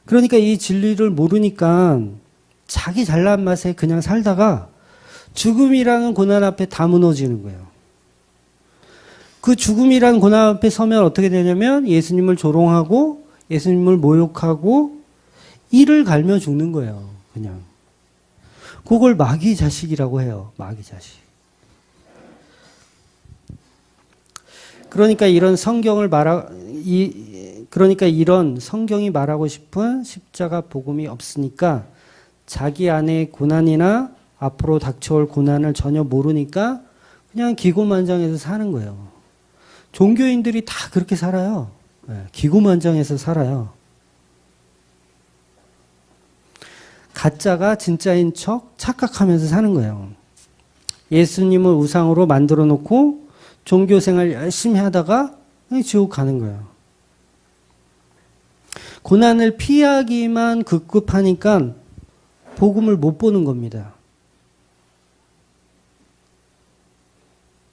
Speaker 1: 그러니까 이 진리를 모르니까 자기 잘난 맛에 그냥 살다가 죽음이라는 고난 앞에 다 무너지는 거예요. 그 죽음이라는 고난 앞에 서면 어떻게 되냐면 예수님을 조롱하고 예수님을 모욕하고 이를 갈며 죽는 거예요. 그냥. 그걸 마귀 자식이라고 해요. 마귀 자식. 그러니까 이런 성경이 말하고 싶은 십자가 복음이 없으니까 자기 안에 고난이나 앞으로 닥쳐올 고난을 전혀 모르니까 그냥 기고만장해서 사는 거예요. 종교인들이 다 그렇게 살아요. 기고만장해서 살아요. 가짜가 진짜인 척 착각하면서 사는 거예요. 예수님을 우상으로 만들어 놓고 종교생활 열심히 하다가 지옥 가는 거예요. 고난을 피하기만 급급하니까 복음을 못 보는 겁니다.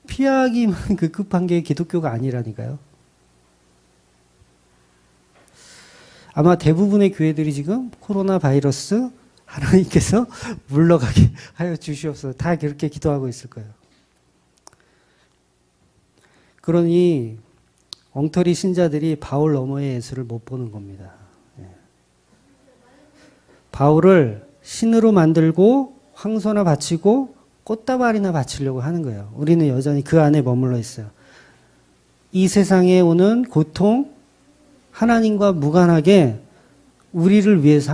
Speaker 1: 피하기만 급급한 게 기독교가 아니라니까요. 아마 대부분의 교회들이 지금 코로나 바이러스 하나님께서 물러가게 하여 주시옵소서. 다 그렇게 기도하고 있을 거예요. 그러니 엉터리 신자들이 바울 너머의 예수를 못 보는 겁니다. 바울을 신으로 만들고 황소나 바치고 꽃다발이나 바치려고 하는 거예요. 우리는 여전히 그 안에 머물러 있어요. 이 세상에 오는 고통, 하나님과 무관하게 우리를 위해서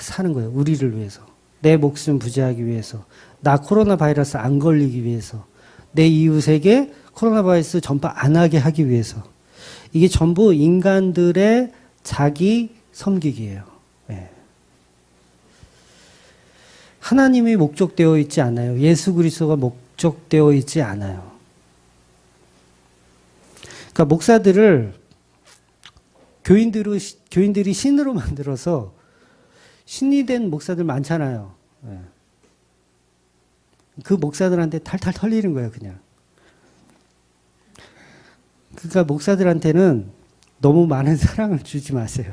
Speaker 1: 사는 거예요. 우리를 위해서. 내 목숨 부지하기 위해서. 나 코로나 바이러스 안 걸리기 위해서. 내 이웃에게 코로나 바이러스 전파 안 하게 하기 위해서. 이게 전부 인간들의 자기 섬기기예요. 네. 하나님이 목적되어 있지 않아요. 예수 그리스도가 목적되어 있지 않아요. 그러니까 목사들을 교인들이 신으로 만들어서 신이 된 목사들 많잖아요. 네. 그 목사들한테 탈탈 털리는 거예요, 그냥. 그러니까 목사들한테는 너무 많은 사랑을 주지 마세요.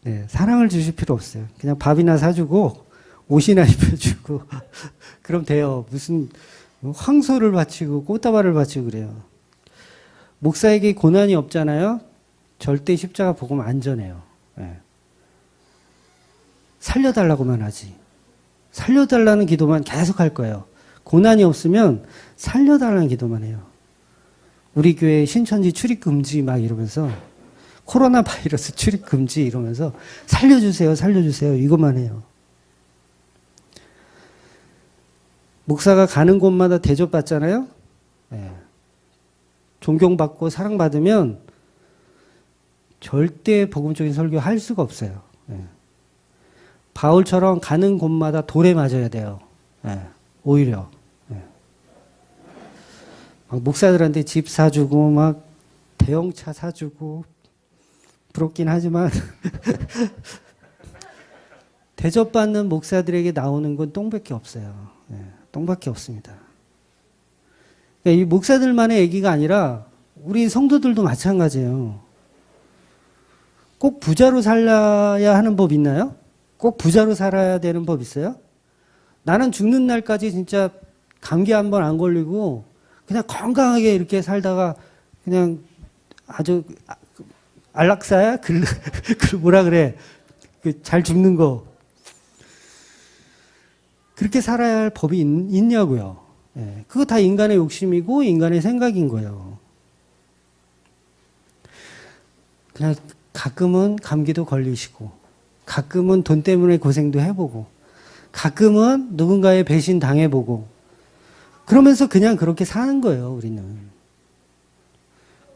Speaker 1: 네, 사랑을 주실 필요 없어요. 그냥 밥이나 사주고 옷이나 입혀주고 그럼 돼요. 무슨 황소를 바치고 꽃다발을 바치고 그래요. 목사에게 고난이 없잖아요. 절대 십자가 복음 안 전해요. 네. 살려달라고만 하지. 살려달라는 기도만 계속 할 거예요. 고난이 없으면 살려달라는 기도만 해요. 우리 교회 신천지 출입 금지 막 이러면서 코로나 바이러스 출입 금지 이러면서 살려주세요, 살려주세요 이것만 해요. 목사가 가는 곳마다 대접받잖아요. 네. 존경받고 사랑받으면 절대 복음적인 설교 할 수가 없어요. 네. 바울처럼 가는 곳마다 돌에 맞아야 돼요. 네. 오히려. 네. 막 목사들한테 집 사주고 막 대형차 사주고 부럽긴 하지만 대접받는 목사들에게 나오는 건 똥밖에 없어요. 네, 똥밖에 없습니다. 그러니까 이 목사들만의 얘기가 아니라 우리 성도들도 마찬가지예요. 꼭 부자로 살아야 하는 법 있나요? 꼭 부자로 살아야 되는 법 있어요? 나는 죽는 날까지 진짜 감기 한 번 안 걸리고 그냥 건강하게 이렇게 살다가 그냥 아주 안락사야? 뭐라 그래? 잘 죽는 거. 그렇게 살아야 할 법이 있냐고요. 예, 그거 다 인간의 욕심이고 인간의 생각인 거예요. 그냥 가끔은 감기도 걸리시고 가끔은 돈 때문에 고생도 해보고 가끔은 누군가의 배신 당해보고 그러면서 그냥 그렇게 사는 거예요, 우리는.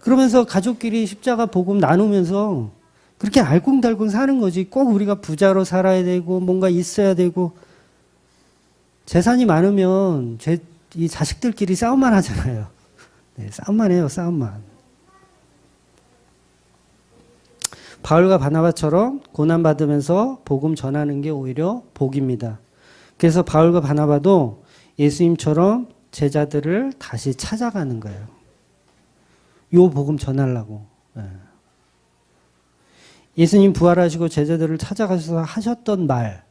Speaker 1: 그러면서 가족끼리 십자가 복음 나누면서 그렇게 알콩달콩 사는 거지. 꼭 우리가 부자로 살아야 되고 뭔가 있어야 되고 재산이 많으면 이 자식들끼리 싸움만 하잖아요. 네, 싸움만 해요, 싸움만. 바울과 바나바처럼 고난받으면서 복음 전하는 게 오히려 복입니다. 그래서 바울과 바나바도 예수님처럼 제자들을 다시 찾아가는 거예요. 요 복음 전하려고. 예수님 부활하시고 제자들을 찾아가셔서 하셨던 말.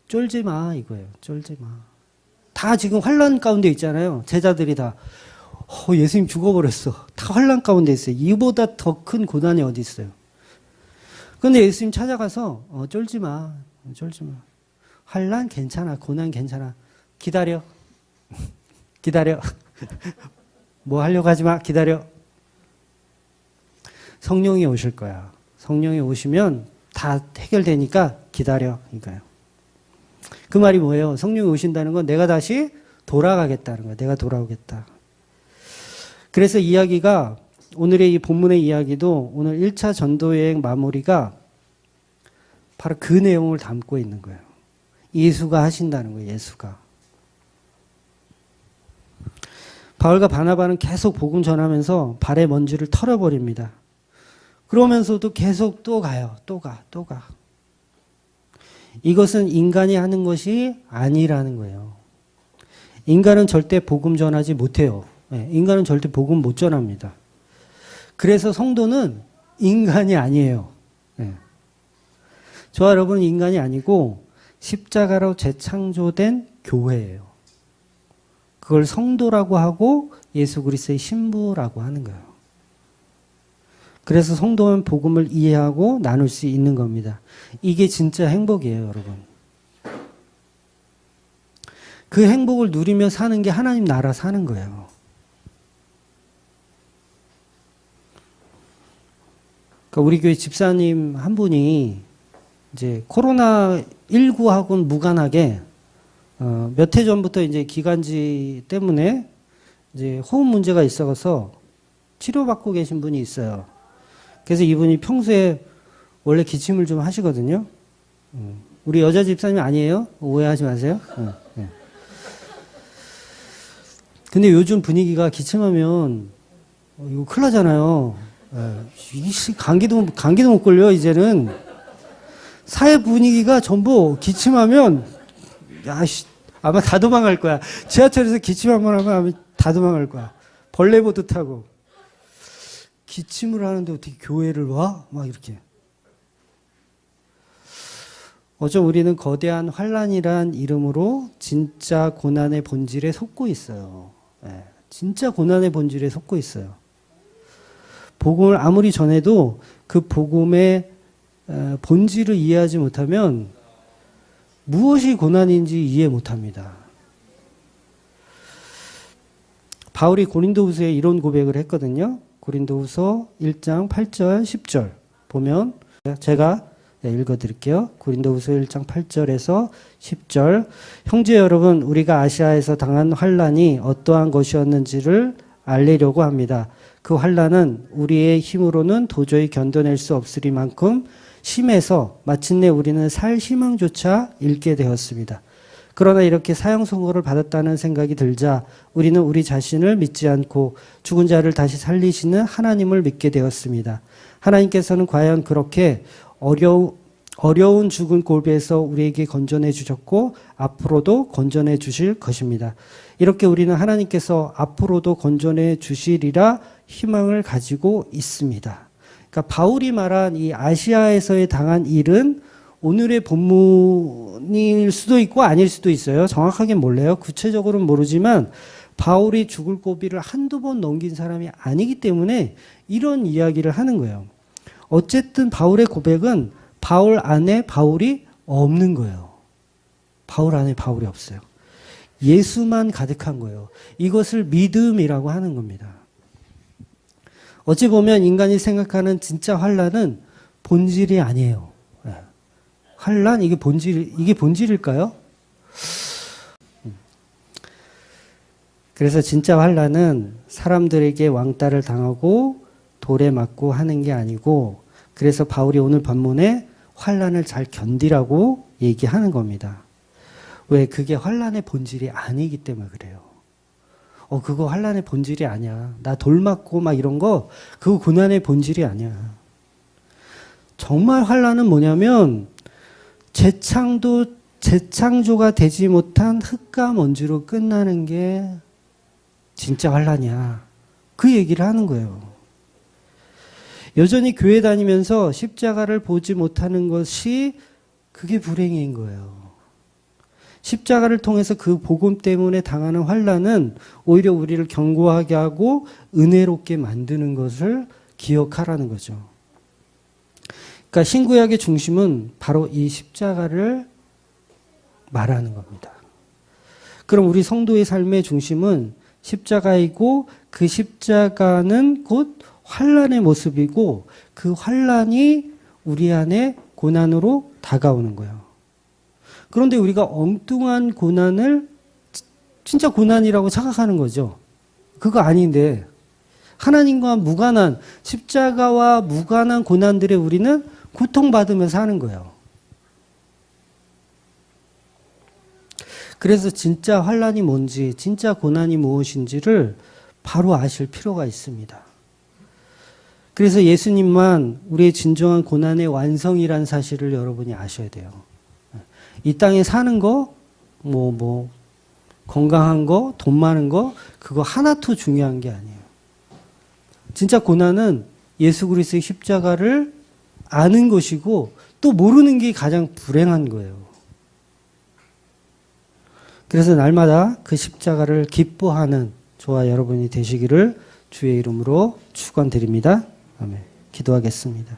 Speaker 1: 쫄지 마 이거예요. 쫄지 마. 다 지금 환난 가운데 있잖아요. 제자들이 다. 예수님 죽어버렸어. 다 환난 가운데 있어요. 이보다 더 큰 고난이 어디 있어요. 그런데 예수님 찾아가서 쫄지 마. 쫄지 마. 환난 괜찮아. 고난 괜찮아. 기다려. 기다려. 뭐 하려고 하지 마. 기다려. 성령이 오실 거야. 성령이 오시면 다 해결되니까 기다려. 그러니까요. 그 말이 뭐예요? 성령이 오신다는 건 내가 다시 돌아가겠다는 거야. 내가 돌아오겠다. 그래서 이야기가 오늘의 이 본문의 이야기도 오늘 1차 전도여행 마무리가 바로 그 내용을 담고 있는 거예요. 예수가 하신다는 거예요. 예수가. 바울과 바나바는 계속 복음 전하면서 발의 먼지를 털어버립니다. 그러면서도 계속 또 가요. 또 가. 또 가. 이것은 인간이 하는 것이 아니라는 거예요. 인간은 절대 복음 전하지 못해요. 인간은 절대 복음 못 전합니다. 그래서 성도는 인간이 아니에요. 저와 여러분은 인간이 아니고 십자가로 재창조된 교회예요. 그걸 성도라고 하고 예수 그리스도의 신부라고 하는 거예요. 그래서 성도는 복음을 이해하고 나눌 수 있는 겁니다. 이게 진짜 행복이에요, 여러분. 그 행복을 누리며 사는 게 하나님 나라 사는 거예요. 그러니까 우리 교회 집사님 한 분이 이제 코로나19하고는 무관하게 몇 해 전부터 이제 기관지 때문에 이제 호흡 문제가 있어서 치료받고 계신 분이 있어요. 그래서 이분이 평소에 원래 기침을 좀 하시거든요. 우리 여자 집사님 아니에요? 오해하지 마세요. 근데 요즘 분위기가 기침하면 이거 큰일 나잖아요. 감기도 못 걸려 이제는. 사회 분위기가 전부 기침하면 아마 다 도망갈 거야. 지하철에서 기침 한번 하면 아마 다 도망갈 거야. 벌레 보드 타고. 기침을 하는데 어떻게 교회를 와? 막 이렇게. 어쩜 우리는 거대한 환란이란 이름으로 진짜 고난의 본질에 속고 있어요. 진짜 고난의 본질에 속고 있어요. 복음을 아무리 전해도 그 복음의 본질을 이해하지 못하면 무엇이 고난인지 이해 못합니다. 바울이 고린도후서에 이런 고백을 했거든요. 고린도후서 1장 8절 10절 보면 제가 읽어드릴게요. 고린도후서 1장 8절에서 10절. 형제 여러분, 우리가 아시아에서 당한 환란이 어떠한 것이었는지를 알리려고 합니다. 그 환란은 우리의 힘으로는 도저히 견뎌낼 수 없으리만큼 심해서 마침내 우리는 살 희망조차 잃게 되었습니다. 그러나 이렇게 사형 선고를 받았다는 생각이 들자 우리는 우리 자신을 믿지 않고 죽은 자를 다시 살리시는 하나님을 믿게 되었습니다. 하나님께서는 과연 그렇게 어려운 죽은 골비에서 우리에게 건져내 주셨고 앞으로도 건져내 주실 것입니다. 이렇게 우리는 하나님께서 앞으로도 건져내 주시리라 희망을 가지고 있습니다. 그러니까 바울이 말한 이 아시아에서의 당한 일은 오늘의 본문일 수도 있고 아닐 수도 있어요. 정확하게 몰라요. 구체적으로는 모르지만 바울이 죽을 고비를 한두 번 넘긴 사람이 아니기 때문에 이런 이야기를 하는 거예요. 어쨌든 바울의 고백은 바울 안에 바울이 없는 거예요. 바울 안에 바울이 없어요. 예수만 가득한 거예요. 이것을 믿음이라고 하는 겁니다. 어찌 보면 인간이 생각하는 진짜 환난은 본질이 아니에요. 환난? 이게 본질일까요? 그래서 진짜 환난은 사람들에게 왕따를 당하고 돌에 맞고 하는 게 아니고, 그래서 바울이 오늘 본문에 환난을 잘 견디라고 얘기하는 겁니다. 왜? 그게 환난의 본질이 아니기 때문에 그래요. 그거 환난의 본질이 아니야. 나 돌 맞고 막 이런 거 그거 고난의 본질이 아니야. 정말 환난은 뭐냐면 재창조가 되지 못한 흙과 먼지로 끝나는 게 진짜 환난이야. 그 얘기를 하는 거예요. 여전히 교회 다니면서 십자가를 보지 못하는 것이 그게 불행인 거예요. 십자가를 통해서 그 복음 때문에 당하는 환난은 오히려 우리를 견고하게 하고 은혜롭게 만드는 것을 기억하라는 거죠. 그러니까 신구약의 중심은 바로 이 십자가를 말하는 겁니다. 그럼 우리 성도의 삶의 중심은 십자가이고 그 십자가는 곧 환난의 모습이고 그 환난이 우리 안에 고난으로 다가오는 거예요. 그런데 우리가 엉뚱한 고난을 진짜 고난이라고 착각하는 거죠. 그거 아닌데 하나님과 무관한 십자가와 무관한 고난들에 우리는 고통받으면서 하는 거예요. 그래서 진짜 환난이 뭔지, 진짜 고난이 무엇인지를 바로 아실 필요가 있습니다. 그래서 예수님만 우리의 진정한 고난의 완성이란 사실을 여러분이 아셔야 돼요. 이 땅에 사는 거, 건강한 거, 돈 많은 거, 그거 하나도 중요한 게 아니에요. 진짜 고난은 예수 그리스도의 십자가를 아는 것이고 또 모르는 게 가장 불행한 거예요. 그래서 날마다 그 십자가를 기뻐하는 저와 여러분이 되시기를 주의 이름으로 축원드립니다. 아멘. 기도하겠습니다.